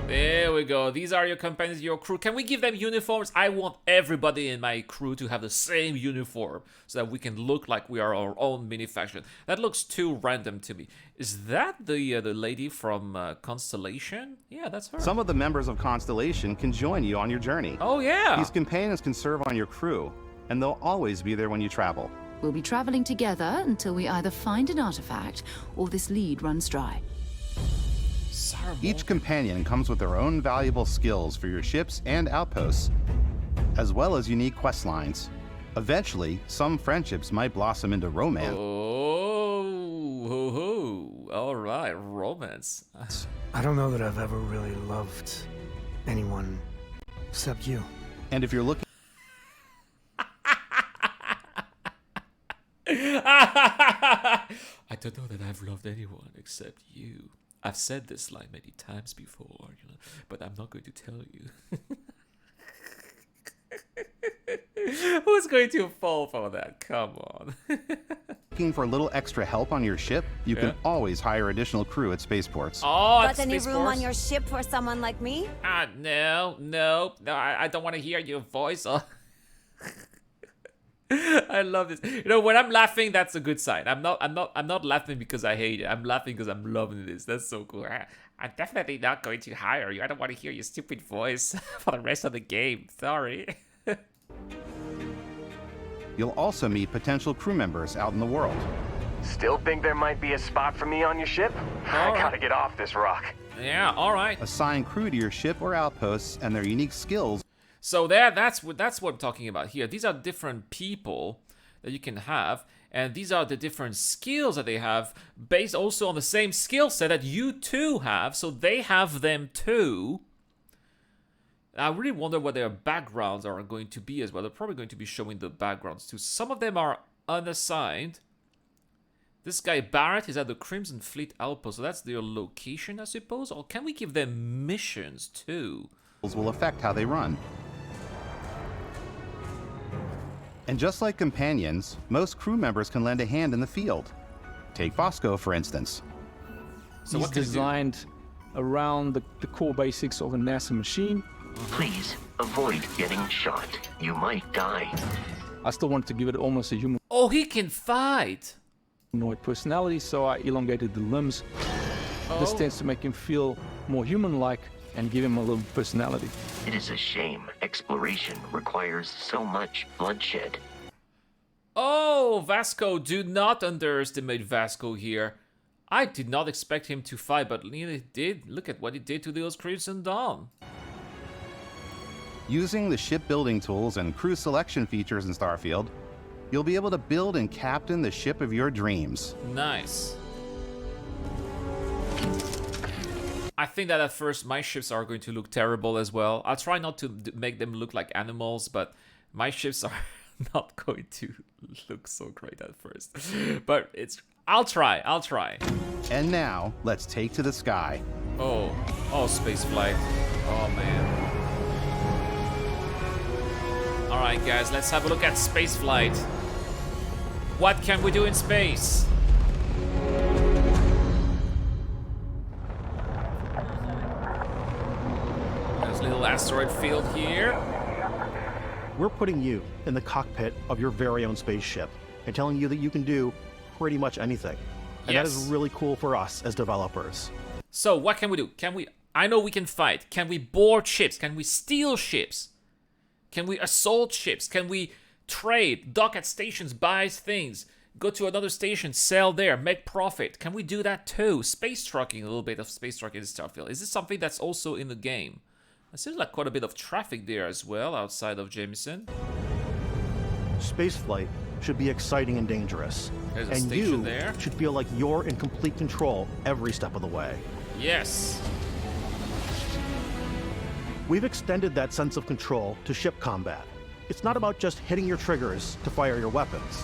There we go. These are your companions, your crew. Can we give them uniforms? I want everybody in my crew to have the same uniform so that we can look like we are our own mini faction. That looks too random to me. Is that the lady from Constellation? Yeah, that's her. Some of the members of Constellation can join you on your journey. Oh, yeah. These companions can serve on your crew, and they'll always be there when you travel. We'll be traveling together until we either find an artifact or this lead runs dry. Each companion comes with their own valuable skills for your ships and outposts, as well as unique quest lines. Eventually, some friendships might blossom into romance. Oh, all right, romance. I don't know that I've ever really loved anyone except you. And if you're looking... I don't know that I've loved anyone except you. I've said this line many times before, but I'm not going to tell you. Who's going to fall for that? Come on. Looking for a little extra help on your ship? You can always hire additional crew at spaceports. Oh, got any room on your ship for someone like me? No, I don't want to hear your voice. I love this. When I'm laughing, that's a good sign. I'm not laughing because I hate it. I'm laughing because I'm loving this. That's so cool. I'm definitely not going to hire you. I don't want to hear your stupid voice for the rest of the game. Sorry. You'll also meet potential crew members out in the world. Still think there might be a spot for me on your ship? I gotta get off this rock. Yeah, all right. Assign crew to your ship or outposts and their unique skills. So that's what I'm talking about here. These are different people that you can have, and these are the different skills that they have based also on the same skill set that you too have, so they have them too. I really wonder what their backgrounds are going to be as well. They're probably going to be showing the backgrounds too. Some of them are unassigned. This guy Barrett is at the Crimson Fleet Outpost, so that's their location, I suppose? Or can we give them missions too? Will affect how they run. And just like companions, most crew members can lend a hand in the field. Take Bosco, for instance. So it's designed around the core basics of a NASA machine. Please avoid getting shot. You might die. I still wanted to give it almost a human. Oh, he can fight. Humanoid personality, so I elongated the limbs. This tends to make him feel more human-like and give him a little personality. It is a shame exploration requires so much bloodshed. Oh, Vasco, do not underestimate Vasco here. I did not expect him to fight, but he did. Look at what he did to those Crimson Dawn. Using the shipbuilding tools and crew selection features in Starfield, you'll be able to build and captain the ship of your dreams. Nice. I think that at first my ships are going to look terrible as well. I'll try not to make them look like animals, but my ships are not going to look so great at first. But I'll try. And now, let's take to the sky. Oh, space flight. Oh man. All right, guys, let's have a look at space flight. What can we do in space? There's a little asteroid field here. We're putting you in the cockpit of your very own spaceship and telling you that you can do pretty much anything. And that is really cool for us as developers. So what can we do? I know we can fight. Can we board ships? Can we steal ships? Can we assault ships? Can we trade, dock at stations, buy things, go to another station, sell there, make profit? Can we do that too? Space trucking, a little bit of space trucking in Starfield. Is this something that's also in the game? It seems like quite a bit of traffic there as well, outside of Jameson. Spaceflight should be exciting and dangerous. There's a and station you there. should feel like you're in complete control every step of the way. Yes. We've extended that sense of control to ship combat. It's not about just hitting your triggers to fire your weapons.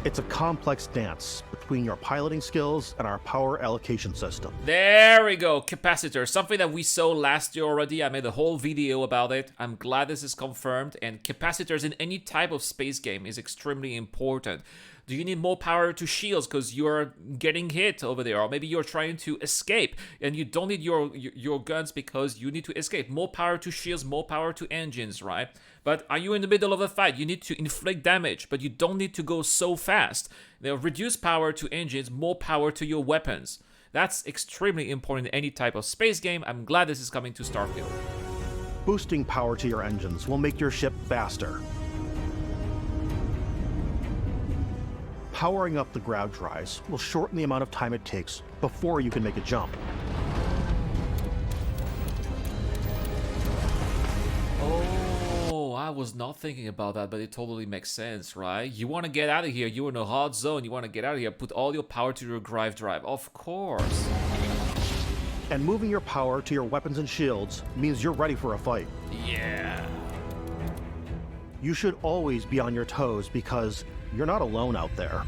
It's a complex dance between your piloting skills and our power allocation system. There we go, capacitor. Something that we saw last year already. I made a whole video about it. I'm glad this is confirmed. And capacitors in any type of space game is extremely important. Do you need more power to shields because you're getting hit over there? Or maybe you're trying to escape and you don't need your guns because you need to escape. More power to shields, more power to engines, right? But are you in the middle of a fight? You need to inflict damage, but you don't need to go so fast. Reduce power to engines, more power to your weapons. That's extremely important in any type of space game. I'm glad this is coming to Starfield. Boosting power to your engines will make your ship faster. Powering up the ground drives will shorten the amount of time it takes before you can make a jump. Oh, I was not thinking about that, but it totally makes sense, right? You want to get out of here, you're in a hot zone, you want to get out of here, put all your power to your drive. Of course. And moving your power to your weapons and shields means you're ready for a fight. Yeah. You should always be on your toes because you're not alone out there.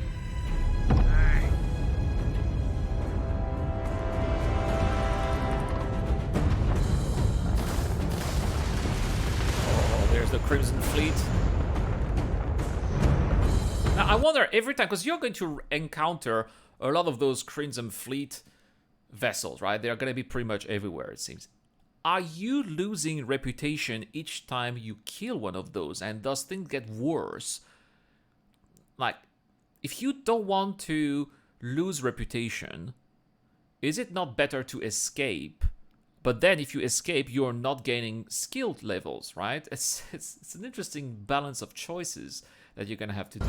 Oh, there's the Crimson Fleet. Now, I wonder every time, because you're going to encounter a lot of those Crimson Fleet vessels, right? They're going to be pretty much everywhere, it seems. Are you losing reputation each time you kill one of those? And does things get worse? Like, if you don't want to lose reputation, is it not better to escape? But then if you escape, you're not gaining skilled levels, right? It's an interesting balance of choices that you're going to have to do.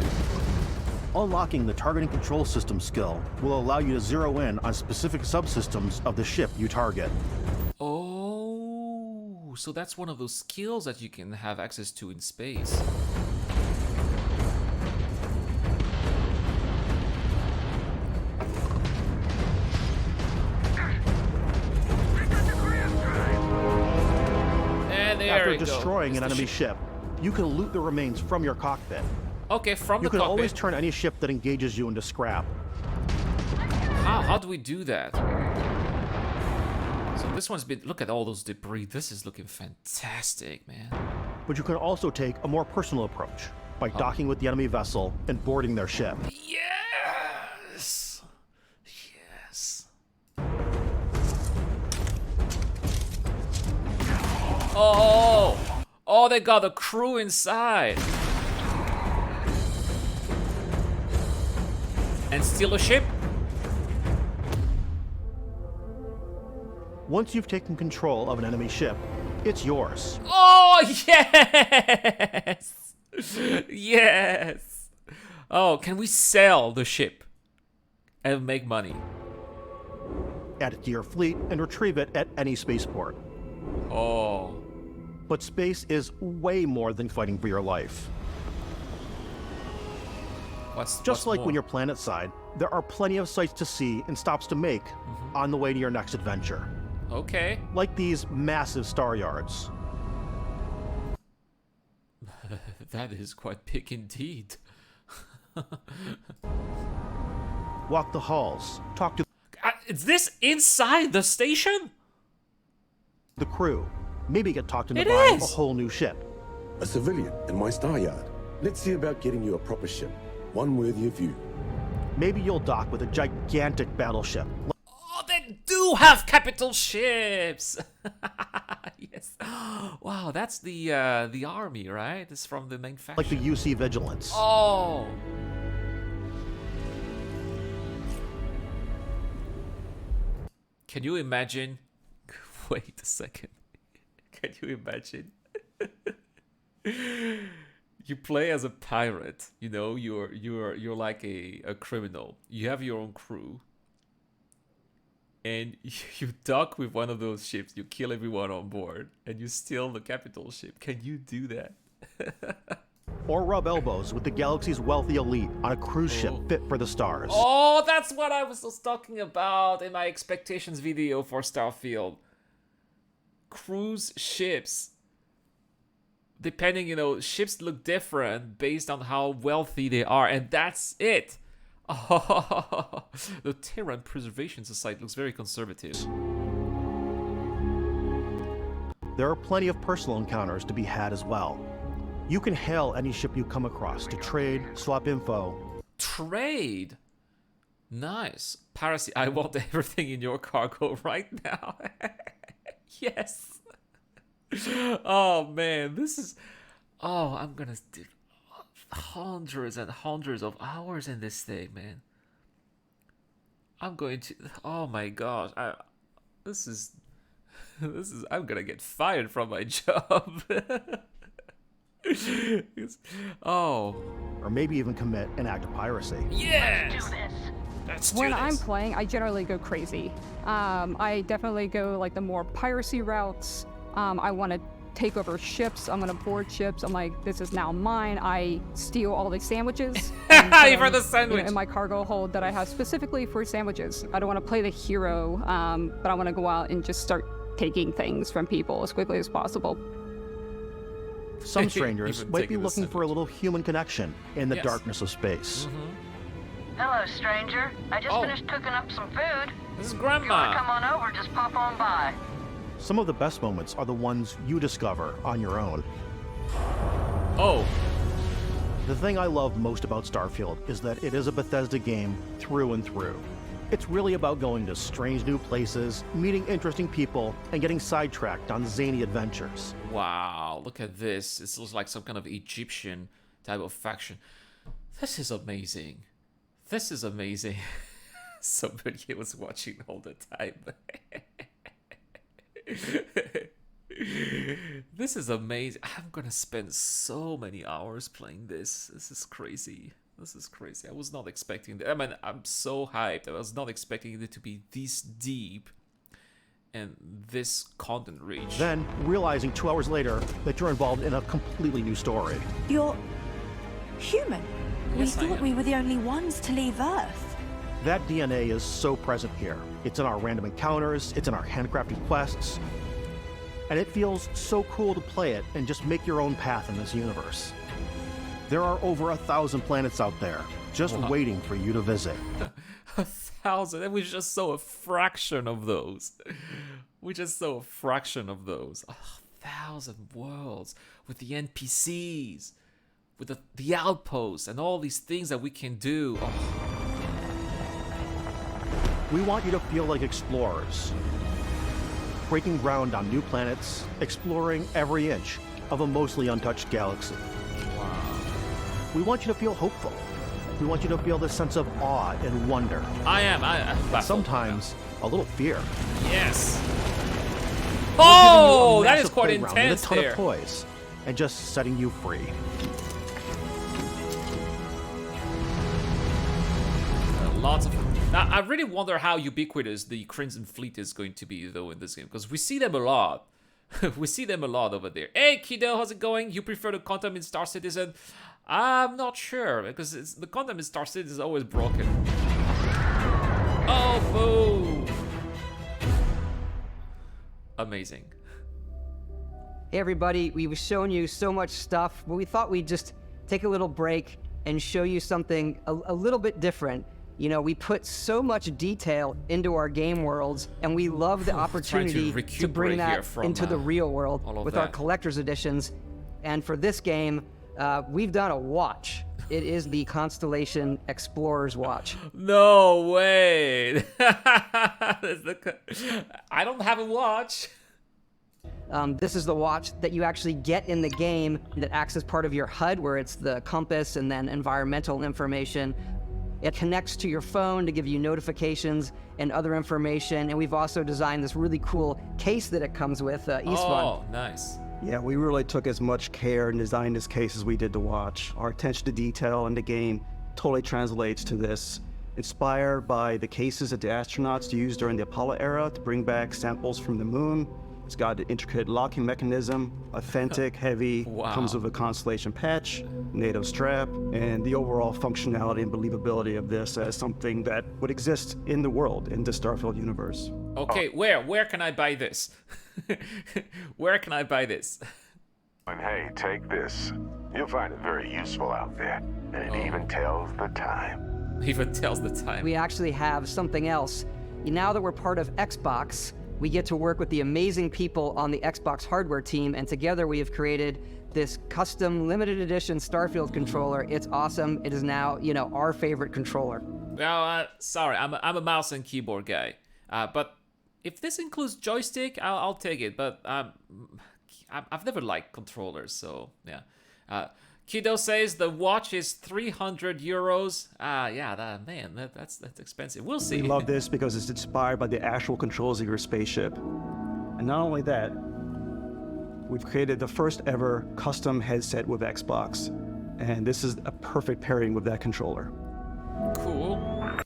Unlocking the targeting control system skill will allow you to zero in on specific subsystems of the ship you target. Oh, so that's one of those skills that you can have access to in space. After destroying an enemy ship, you can loot the remains from your cockpit. Okay, from the cockpit. You can always turn any ship that engages you into scrap. How do we do that? So this one's been... Look at all those debris. This is looking fantastic, man. But you can also take a more personal approach by docking with the enemy vessel and boarding their ship. Yes! Yes. Oh! Oh, they got a crew inside. And steal a ship? Once you've taken control of an enemy ship, it's yours. Oh, yes! Yes! Oh, can we sell the ship and make money? Add it to your fleet and retrieve it at any spaceport. Oh. But space is way more than fighting for your life. Just like more? when you're planetside, there are plenty of sights to see and stops to make on the way to your next adventure. Okay. Like these massive star yards. That is quite big indeed. Walk the halls. Talk to... Is this inside the station? The crew. Maybe get talked into It buying is. a whole new ship. A civilian in my star yard. Let's see about getting you a proper ship. One worthy of you. Maybe you'll dock with a gigantic battleship. Oh, they do have capital ships. Yes. Wow, that's the army, right? It's from the main faction. Like the UC Vigilance. Oh. Can you imagine? Wait a second. Can you imagine? You play as a pirate, you know, you're like a criminal. You have your own crew. And you dock with one of those ships, you kill everyone on board, and you steal the capital ship. Can you do that? Or rub elbows with the galaxy's wealthy elite on a cruise ship fit for the stars. Oh, that's what I was just talking about in my expectations video for Starfield. Cruise ships. Depending, you know, ships look different based on how wealthy they are, and that's it. Oh, the Terran Preservation Society looks very conservative. There are plenty of personal encounters to be had as well. You can hail any ship you come across to trade, swap info. Trade? Nice. Piracy, I want everything in your cargo right now. Yes. Oh man, this is... Oh, I'm gonna do hundreds and hundreds of hours in this thing, man. I'm going to... Oh my gosh. This is... I'm gonna get fired from my job. Oh. Or maybe even commit an act of piracy. Yes! Let's do When this. I'm playing, I generally go crazy. I definitely go like the more piracy routes. I want to take over ships. I'm going to board ships. I'm like, this is now mine. I steal all the sandwiches. You've heard the sandwich. In my cargo hold that I have specifically for sandwiches. I don't want to play the hero, but I want to go out and just start taking things from people as quickly as possible. Some strangers Even might be taking the looking for a little human connection in the Yes. darkness of space. Hello, stranger. I just finished cooking up some food. This is If you want to Grandma. come on over, just pop on by. Some of the best moments are the ones you discover on your own. Oh. The thing I love most about Starfield is that it is a Bethesda game through and through. It's really about going to strange new places, meeting interesting people, and getting sidetracked on zany adventures. Wow, look at this. This looks like some kind of Egyptian type of faction. This is amazing. This is amazing. Somebody was watching all the time. This is amazing. I'm gonna spend so many hours playing this. This is crazy. This is crazy. I was not expecting that. I mean, I'm so hyped. I was not expecting it to be this deep and this content rich. Then, realizing 2 hours later that you're involved in a completely new story. You're human. Yes, I we thought am. we were the only ones to leave Earth. That DNA is so present here. It's in our random encounters, it's in our handcrafted quests, and it feels so cool to play it and just make your own path in this universe. There are over 1,000 planets out there, just Wow. waiting for you to visit. 1,000, and we just saw a fraction of those. We just saw a fraction of those. Oh, 1,000 worlds with the NPCs, with the outposts, and all these things that we can do. Oh. We want you to feel like explorers, breaking ground on new planets, exploring every inch of a mostly untouched galaxy. Wow. We want you to feel hopeful. We want you to feel this sense of awe and wonder. I sometimes a little fear. Yes. Oh, that is quite intense. With a ton there. of toys, and just setting you free. Lots of. Now, I really wonder how ubiquitous the Crimson Fleet is going to be, though, in this game, because we see them a lot. We see them a lot over there. Hey, kiddo, how's it going? You prefer the content in Star Citizen? I'm not sure, because the content in Star Citizen is always broken. Oh, boom! Amazing. Hey, everybody, we've shown you so much stuff, but we thought we'd just take a little break and show you something a little bit different. You know, we put so much detail into our game worlds, and we love the opportunity to bring that into the real world with our collector's editions. And for this game, we've done a watch. It is the Constellation Explorer's Watch. No way! I don't have a watch. This is the watch that you actually get in the game that acts as part of your HUD, where it's the compass and then environmental information. It connects to your phone to give you notifications and other information. And we've also designed this really cool case that it comes with, Oh, nice. Yeah, we really took as much care and designed this case as we did the watch. Our attention to detail in the game totally translates to this. Inspired by the cases that the astronauts used during the Apollo era to bring back samples from the moon. It's got an intricate locking mechanism, authentic, heavy, comes with a Constellation patch, native strap, and the overall functionality and believability of this as something that would exist in the world, in the Starfield universe. Okay, where can I buy this? Where can I buy this? And hey, take this. You'll find it very useful out there. And it even tells the time. Even tells the time. We actually have something else. Now that we're part of Xbox, we get to work with the amazing people on the Xbox hardware team, and together we have created this custom limited edition Starfield controller. It's awesome. It is now, you know, our favorite controller. Well, sorry, I'm a mouse and keyboard guy. But if this includes joystick, I'll take it. But I've never liked controllers, so yeah. Kido says the watch is 300 euros. Yeah, that's expensive. We'll see. We love this because it's inspired by the actual controls of your spaceship. And not only that, we've created the first ever custom headset with Xbox. And this is a perfect pairing with that controller. Cool.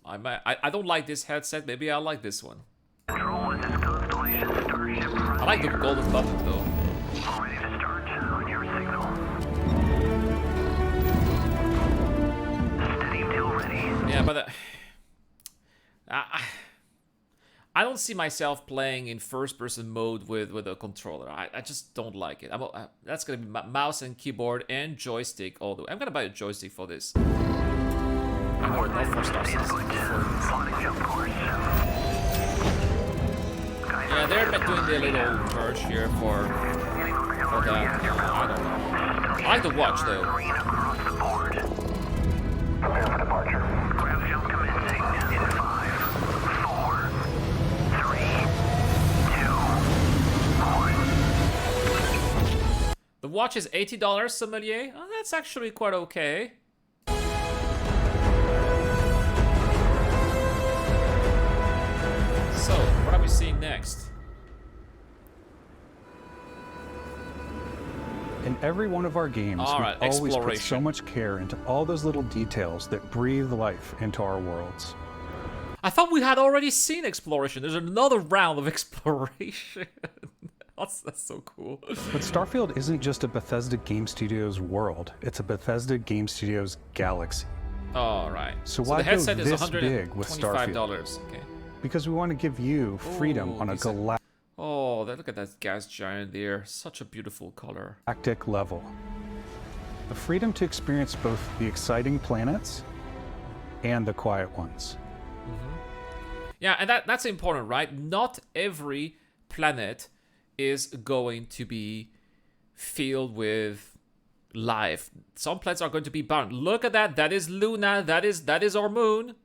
I don't like this headset. Maybe I like this one. I like the golden button though. Yeah, but I don't see myself playing in first-person mode with a controller. I just don't like it. That's gonna be mouse and keyboard and joystick all the way. I'm gonna buy a joystick for this. Not for Star Citizen. Yeah, they're doing their little merge here for that. I don't know. I like the watch though. Prepare for departure. Grab jump commencing in 5, 4, 3, 2, 1. The watch is $80, sommelier. Oh, that's actually quite okay. So, what are we seeing next? In every one of our games, we always put so much care into all those little details that breathe life into our worlds. I thought we had already seen exploration. There's another round of exploration. That's so cool. But Starfield isn't just a Bethesda Game Studios world. It's a Bethesda Game Studios galaxy. All right. So why the headset go is this big with Starfield? $125. Okay. Because we want to give you freedom on a galactic look at that gas giant there. Such a beautiful color. Level. The freedom to experience both the exciting planets and the quiet ones. Mm-hmm. Yeah, and that's important, right? Not every planet is going to be filled with life. Some planets are going to be bound. Look at that. That is Luna. That is our moon.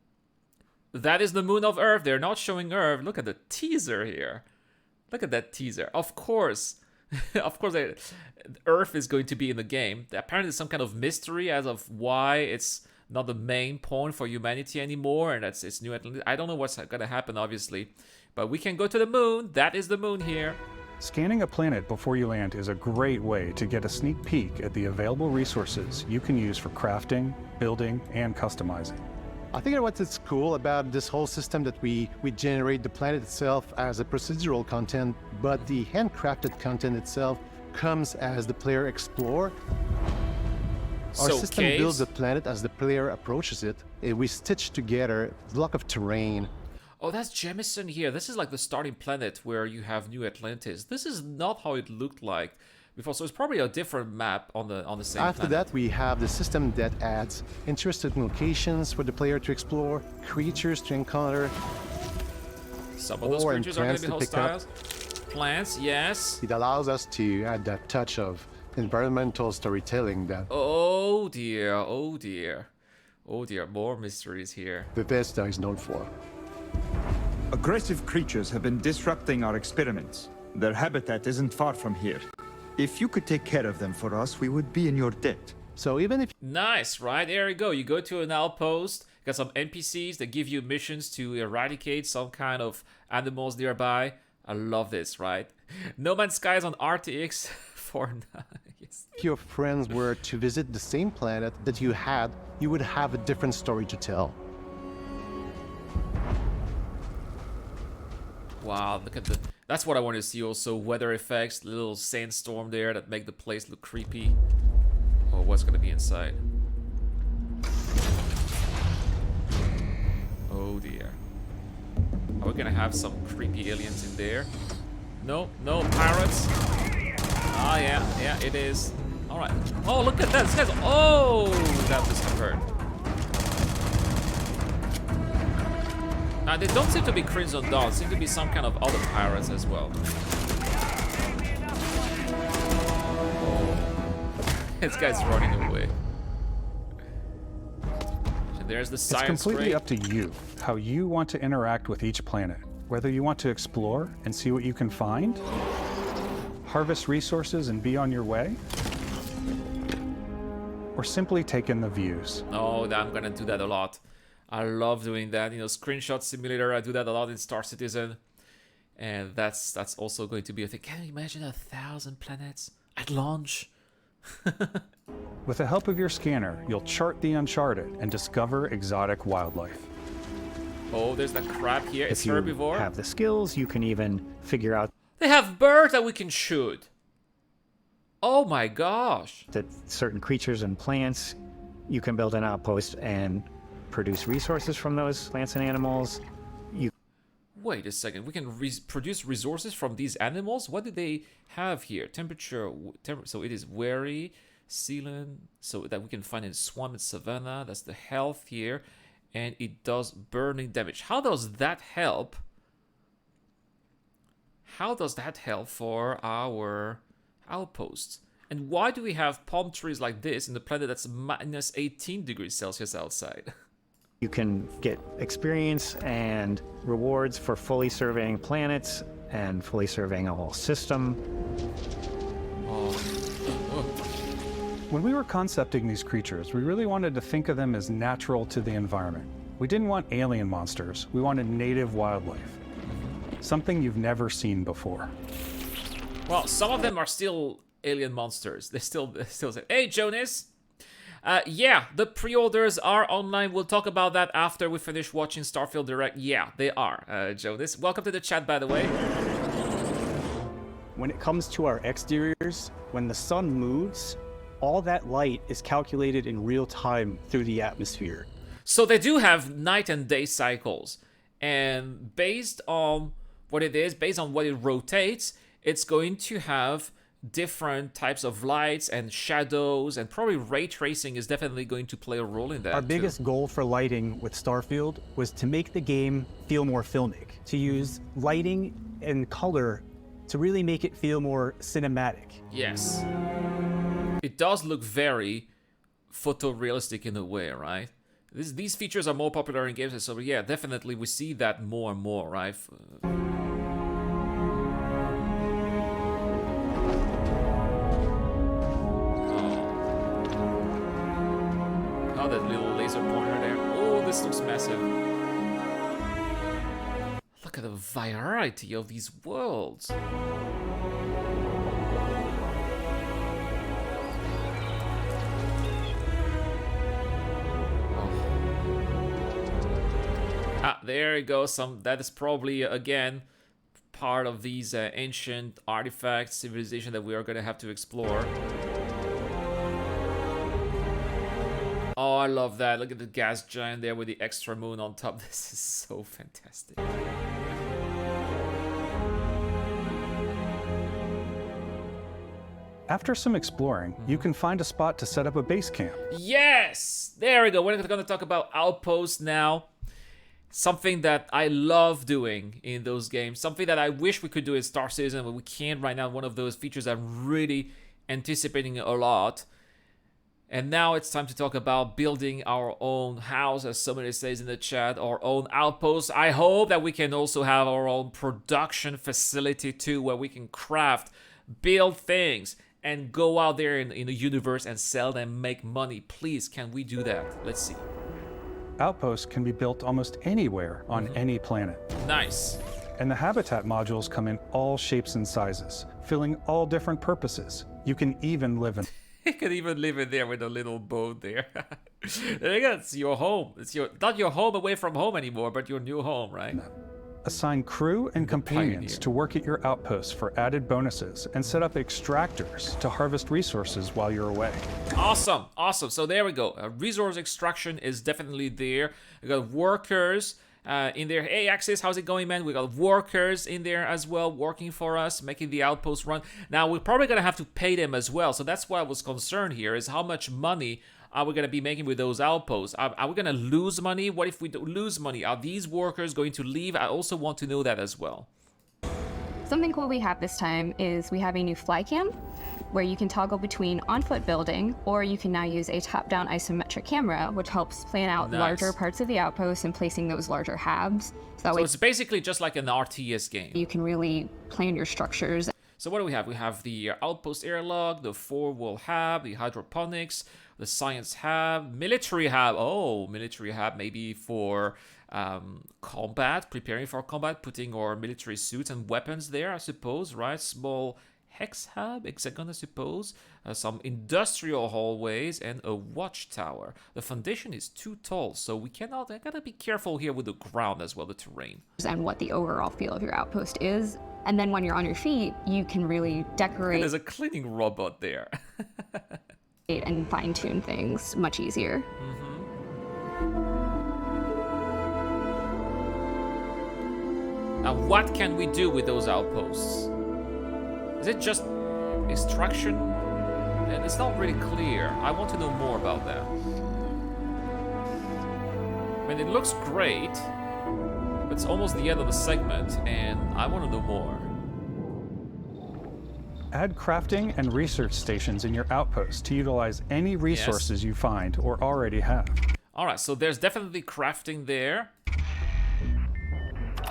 That is the moon of Earth. They're not showing Earth. Look at the teaser here. Look at that teaser. Of course. Of course, Earth is going to be in the game. Apparently, there's some kind of mystery as of why it's not the main point for humanity anymore, and that's it's New Atlantis. I don't know what's going to happen, obviously, but we can go to the moon. That is the moon here. Scanning a planet before you land is a great way to get a sneak peek at the available resources you can use for crafting, building, and customizing. I think what's cool about this whole system that we generate the planet itself as a procedural content, but the handcrafted content itself comes as the player explore. Our system builds the planet as the player approaches it. We stitch together a block of terrain. Oh, that's Jemison here. This is like the starting planet where you have New Atlantis. This is not how it looked like before, so it's probably a different map on the same planet. After that, we have the system that adds interesting locations for the player to explore, creatures to encounter. Some of those creatures are going to be hostile. Plants, yes. It allows us to add that touch of environmental storytelling that... Oh dear, oh dear. Oh dear, more mysteries here. Bethesda is known for. Aggressive creatures have been disrupting our experiments. Their habitat isn't far from here. If you could take care of them for us, we would be in your debt. So even if... Nice, right? There you go. You go to an outpost, got some NPCs that give you missions to eradicate some kind of animals nearby. I love this, right? No Man's Sky is on RTX 49. Yes. If your friends were to visit the same planet that you had, you would have a different story to tell. Wow, look at the... That's what I want to see also. Weather effects, little sandstorm there that make the place look creepy. Oh, what's going to be inside? Oh dear. Are we going to have some creepy aliens in there? No, no, pirates. Ah, yeah, it is. Alright. Oh, look at that. This guy's... Oh, that just hurt. They don't seem to be Crimson Dawn, seem to be some kind of other pirates as well. Oh. This guy's running away. And there's the science. It's completely up to you how you want to interact with each planet. Whether you want to explore and see what you can find, harvest resources and be on your way, or simply take in the views. Oh, I'm gonna do that a lot. I love doing that, you know, screenshot simulator. I do that a lot in Star Citizen, and that's also going to be a thing. Can you imagine 1,000 planets at launch? With the help of your scanner, you'll chart the uncharted and discover exotic wildlife. Oh, there's that crab here. It's if you herbivore. Have the skills, you can even figure out. They have birds that we can shoot. Oh my gosh! That certain creatures and plants, you can build an outpost and produce resources from those plants and animals. Wait a second, we can produce resources from these animals? What do they have here? Temperature, so it is wary, sealant, so that we can find in swamp and savanna. That's the health here, and it does burning damage. How does that help? How does that help for our outposts? And why do we have palm trees like this in the planet that's minus 18 degrees Celsius outside? You can get experience and rewards for fully surveying planets and fully surveying a whole system. When we were concepting these creatures, we really wanted to think of them as natural to the environment. We didn't want alien monsters, we wanted native wildlife. Something you've never seen before. Well, some of them are still alien monsters. They still say, hey, Jonas! Yeah, the pre-orders are online. We'll talk about that after we finish watching Starfield Direct. Yeah, they are, Jonas. Welcome to the chat, by the way. When it comes to our exteriors, when the sun moves, all that light is calculated in real time through the atmosphere. So they do have night and day cycles. And based on what it is, based on what it rotates, it's going to have different types of lights and shadows, and probably ray tracing is definitely going to play a role in that. Our biggest goal for lighting with Starfield was to make the game feel more filmic, to use lighting and color to really make it feel more cinematic. Yes. It does look very photorealistic in a way, right? These features are more popular in games, so yeah, definitely we see that more and more, right? Oh, that little laser pointer there. Oh, this looks massive. Look at the variety of these worlds. Ah, there you go. That is probably again part of these ancient artifacts, civilization that we are going to have to explore. Oh, I love that. Look at the gas giant there with the extra moon on top. This is so fantastic. After some exploring, you can find a spot to set up a base camp. Yes! There we go. We're going to talk about outposts now. Something that I love doing in those games. Something that I wish we could do in Star Citizen, but we can't right now. One of those features I'm really anticipating a lot. And now it's time to talk about building our own house, as somebody says in the chat, our own outpost. I hope that we can also have our own production facility too, where we can craft, build things, and go out there in the universe and sell them, make money. Please, can we do that? Let's see. Outposts can be built almost anywhere on any planet. Nice. And the habitat modules come in all shapes and sizes, filling all different purposes. You can even live in... You can even live in there with a little boat there. There you go. It's your home. It's not your home away from home anymore, but your new home, right? Assign crew and companions to work at your outposts for added bonuses, and set up extractors to harvest resources while you're away. Awesome, awesome. So there we go. Resource extraction is definitely there. We got workers in there. Hey, Axis, how's it going, man? We got workers in there as well, working for us, making the outpost run. Now, we're probably going to have to pay them as well. So that's why I was concerned here, is how much money are we going to be making with those outposts? Are we going to lose money? What if we lose money? Are these workers going to leave? I also want to know that as well. Something cool we have this time is we have a new fly cam where you can toggle between on-foot building, or you can now use a top-down isometric camera, which helps plan out larger parts of the outpost and placing those larger halves. So it's basically just like an RTS game. You can really plan your structures. So what do we have? We have the outpost airlock, the 4-wheel hub, the hydroponics, the science hub, military hub. Oh, military hub maybe for combat, preparing for combat, putting our military suits and weapons there, I suppose, right? Small hex hub, hexagon, I suppose. Some industrial hallways and a watchtower. The foundation is too tall, so I gotta be careful here with the ground as well, the terrain. And what the overall feel of your outpost is. And then when you're on your feet, you can really decorate. There's a cleaning robot there. And fine-tune things much easier. Now, what can we do with those outposts? Is it just extraction? And it's not really clear. I want to know more about that. I mean, it looks great, but it's almost the end of the segment, and I want to know more. Add crafting and research stations in your outposts to utilize any resources you find or already have. All right, so there's definitely crafting there.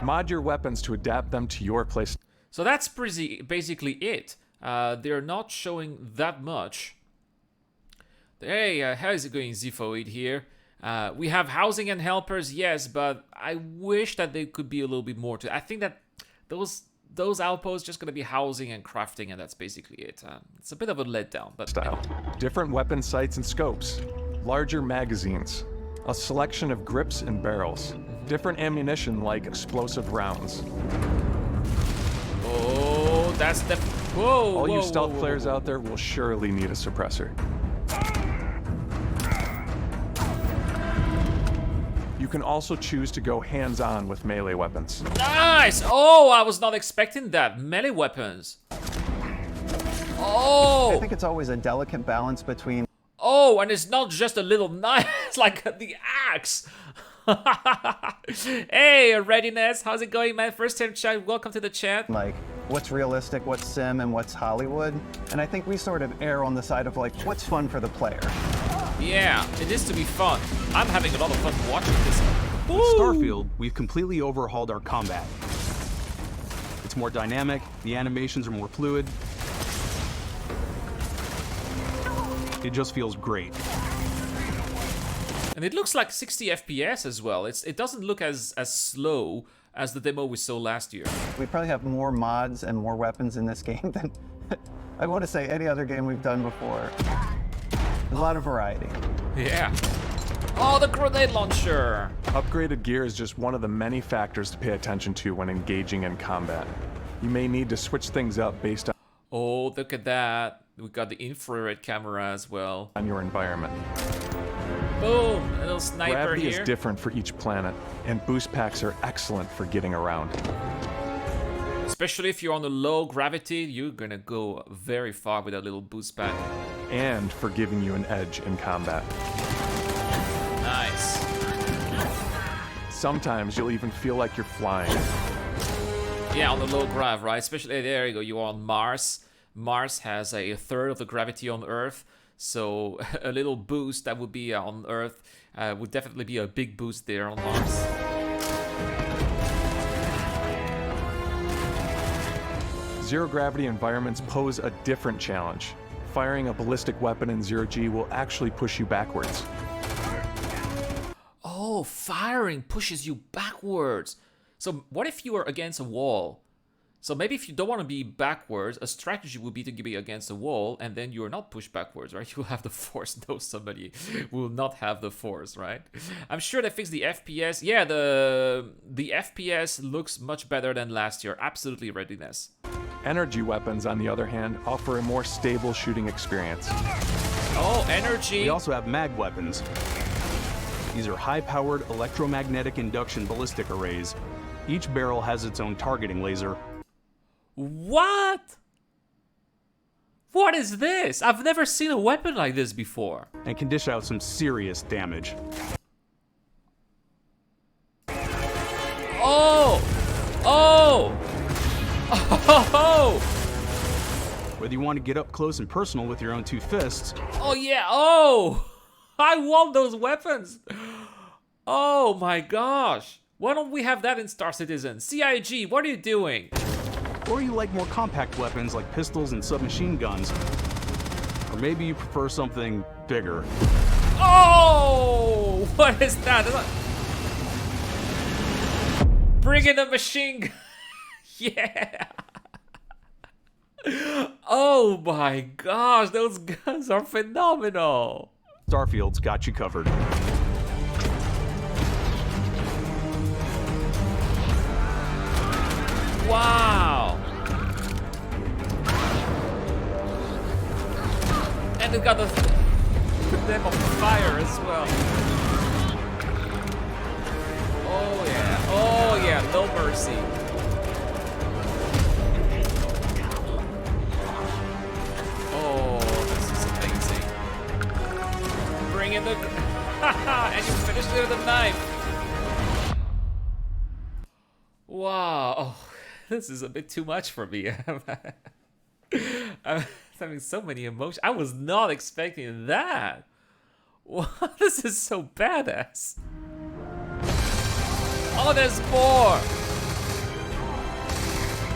Mod your weapons to adapt them to your place. So that's basically it. They're not showing that much. Hey, how is it going, Zifo8 here? We have housing and helpers, yes, but I wish that they could be a little bit more to. I think that those outposts just going to be housing and crafting, and that's basically it. It's a bit of a letdown, but style. Different weapon sights and scopes, larger magazines, a selection of grips and barrels, different ammunition like explosive rounds. Oh, that's the... Whoa, all you stealth players out there will surely need a suppressor. You can also choose to go hands-on with melee weapons. Nice! Oh, I was not expecting that. Melee weapons. Oh! I think it's always a delicate balance between... Oh, and it's not just a little knife. It's like the axe. Hey, Readiness. How's it going, man? First time chat. Welcome to the chat. Like what's realistic, what's sim, and what's Hollywood. And I think we sort of err on the side of like, what's fun for the player. Yeah, it is to be fun. I'm having a lot of fun watching this. With Starfield, we've completely overhauled our combat. It's more dynamic, the animations are more fluid. It just feels great. And it looks like 60 FPS as well. It doesn't look as slow as the demo we saw last year. We probably have more mods and more weapons in this game than, I want to say, any other game we've done before. There's a lot of variety. Yeah. Oh, the grenade launcher! Upgraded gear is just one of the many factors to pay attention to when engaging in combat. You may need to switch things up based on... Oh, look at that. We got the infrared camera as well. ...on your environment. Boom! A little sniper Gravity here. is different for each planet, and boost packs are excellent for getting around. Especially if you're on a low gravity, you're gonna go very far with that little boost pack. And for giving you an edge in combat. Nice. Sometimes you'll even feel like you're flying. Yeah, on the low grav, right? Especially, there you go, you're on Mars. Mars has a third of the gravity on Earth, so a little boost that would be on Earth would definitely be a big boost there on Mars. Zero-gravity environments pose a different challenge. Firing a ballistic weapon in zero-G will actually push you backwards. Oh, firing pushes you backwards. So what if you are against a wall? So maybe if you don't want to be backwards, a strategy would be to be against a wall, and then you are not pushed backwards, right? You will have the force. No, somebody will not have the force, right? I'm sure they fixed the FPS. Yeah, the FPS looks much better than last year. Absolutely readiness. Energy weapons, on the other hand, offer a more stable shooting experience. Oh, energy. We also have mag weapons. These are high-powered electromagnetic induction ballistic arrays. Each barrel has its own targeting laser. What? What is this? I've never seen a weapon like this before. And can dish out some serious damage. Oh! Oh! Oh! Whether you want to get up close and personal with your own two fists. Oh yeah, oh! I want those weapons! Oh my gosh! Why don't we have that in Star Citizen? CIG, what are you doing? Or you like more compact weapons like pistols and submachine guns. Or maybe you prefer something bigger. Oh! What is that? Bring in a machine gun! Yeah! Oh my gosh, those guns are phenomenal! Starfield's got you covered. Wow! And it got them on fire as well. Oh yeah, oh yeah, no mercy. Oh, this is amazing. Bring in the... and you finished it with a knife. Wow. Oh, this is a bit too much for me. I'm having so many emotions. I was not expecting that. Wow, this is so badass. Oh, there's more.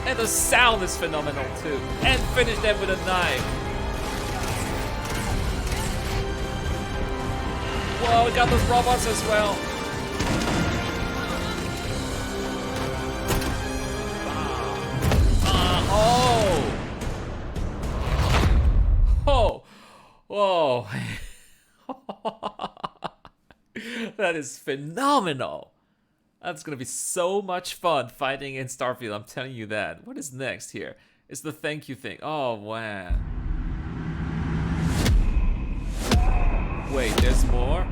And the sound is phenomenal too. And finish them with a knife. Whoa, we got the robots as well. Oh! Oh! Whoa! That is phenomenal! That's gonna be so much fun fighting in Starfield, I'm telling you that. What is next here? It's the thank you thing. Oh, man. Wait, there's more?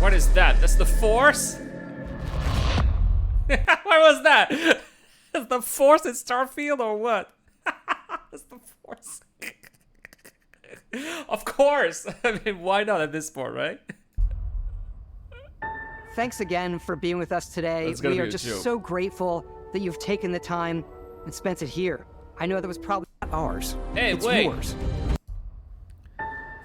What is that? That's the Force? What was that? Is the Force in Starfield or what? That's the Force. Of course. I mean, why not at this point, right? Thanks again for being with us today. That's gonna We be are a just joke. so grateful that you've taken the time and spent it here. I know that was probably not ours. Hey, it's wait. yours.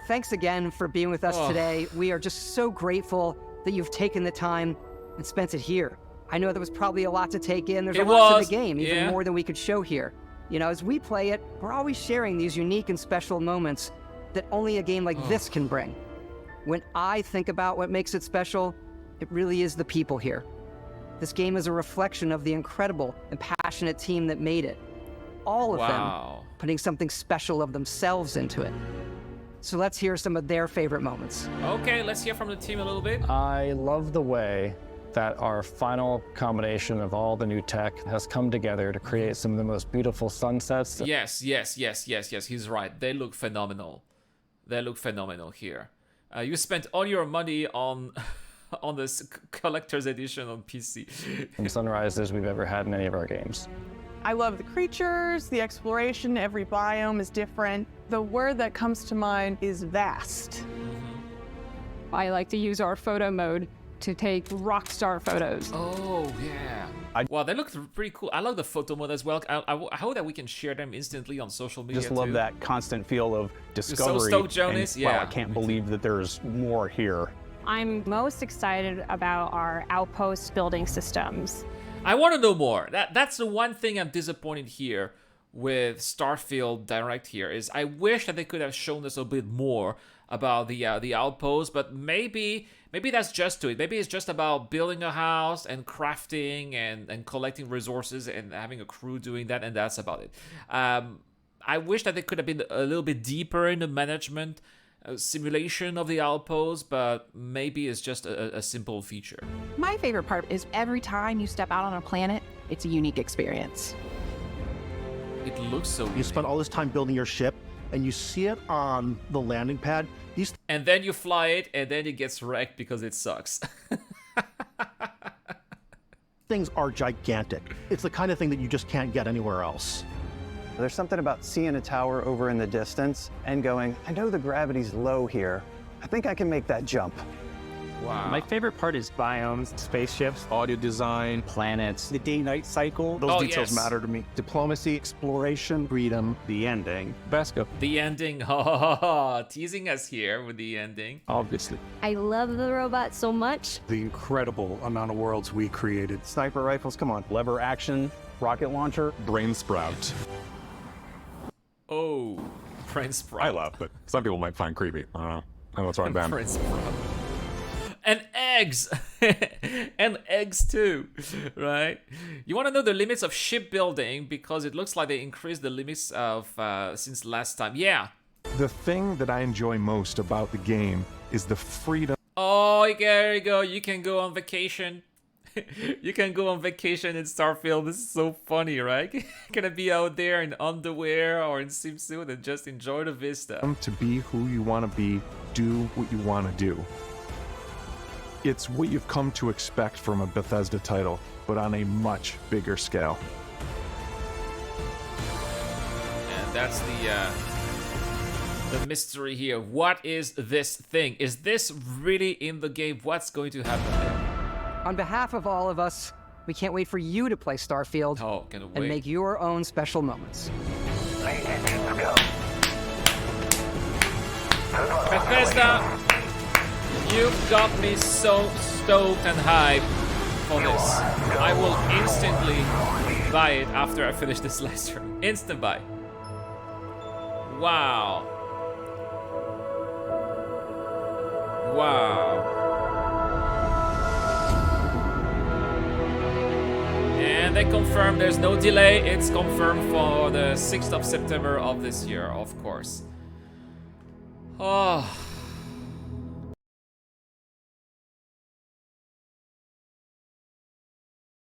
Thanks again for being with us Oh. today. We are just so grateful that you've taken the time and spent it here. I know there was probably a lot to take in. There's It a lot was, to the game, even yeah. more than we could show here. You know, as we play it, we're always sharing these unique and special moments that only a game like this can bring. When I think about what makes it special, it really is the people here. This game is a reflection of the incredible and passionate team that made it. All of Wow. them putting something special of themselves into it. So let's hear some of their favorite moments. Okay, let's hear from the team a little bit. I love the way that our final combination of all the new tech has come together to create some of the most beautiful sunsets. Yes. He's right. They look phenomenal. They look phenomenal here. You spent all your money on on this collector's edition on PC. And sunrises we've ever had in any of our games. I love the creatures, the exploration, every biome is different. The word that comes to mind is vast. I like to use our photo mode to take rock star photos. Oh, yeah. Wow, they look pretty cool. I love the photo mode as well. I hope that we can share them instantly on social media. Just love too. that constant feel of You're so discovery. stoked, Jonas. And, wow, Yeah. I can't believe that there's more here. I'm most excited about our outpost building systems. I want to know more. That's the one thing I'm disappointed here with Starfield Direct here is I wish that they could have shown us a bit more about the outpost, but maybe that's just to it. Maybe it's just about building a house and crafting and collecting resources and having a crew doing that, and that's about it. I wish that they could have been a little bit deeper in the management simulation of the outpost, but maybe it's just a simple feature. My favorite part is every time you step out on a planet, it's a unique experience. It looks so You spend all this time building your ship, and you see it on the landing pad. And then you fly it, and then it gets wrecked because it sucks. Things are gigantic. It's the kind of thing that you just can't get anywhere else. There's something about seeing a tower over in the distance and going, I know the gravity's low here. I think I can make that jump. Wow. My favorite part is biomes, spaceships, audio design, planets, the day-night cycle. Those details matter to me. Diplomacy, Exploration, freedom, the ending. Vasco. The ending, teasing us here with the ending. Obviously. I love the robot so much. The incredible amount of worlds we created. Sniper rifles, come on. Lever action, rocket launcher. Brain sprout. Oh, Prince Sprout. I love, but some people might find creepy. I don't know. I don't know what's wrong with them. Prince Sprout. And eggs! And eggs too, right? You want to know the limits of shipbuilding because it looks like they increased the limits of since last time. Yeah. The thing that I enjoy most about the game is the freedom. Oh, there you go. You can go on vacation. You can go on vacation in Starfield. This is so funny, right? You're gonna be out there in underwear or in swimsuit and just enjoy the vista. To be who you want to be, do what you want to do. It's what you've come to expect from a Bethesda title, but on a much bigger scale. And that's the mystery here. What is this thing? Is this really in the game? What's going to happen there? On behalf of all of us, we can't wait for you to play Starfield and make your own special moments. Bethesda, you've got me so stoked and hyped for this. I will instantly buy it after I finish this live stream. Instant buy. Wow. Wow. And they confirm there's no delay. It's confirmed for the 6th of September of this year, of course. Oh.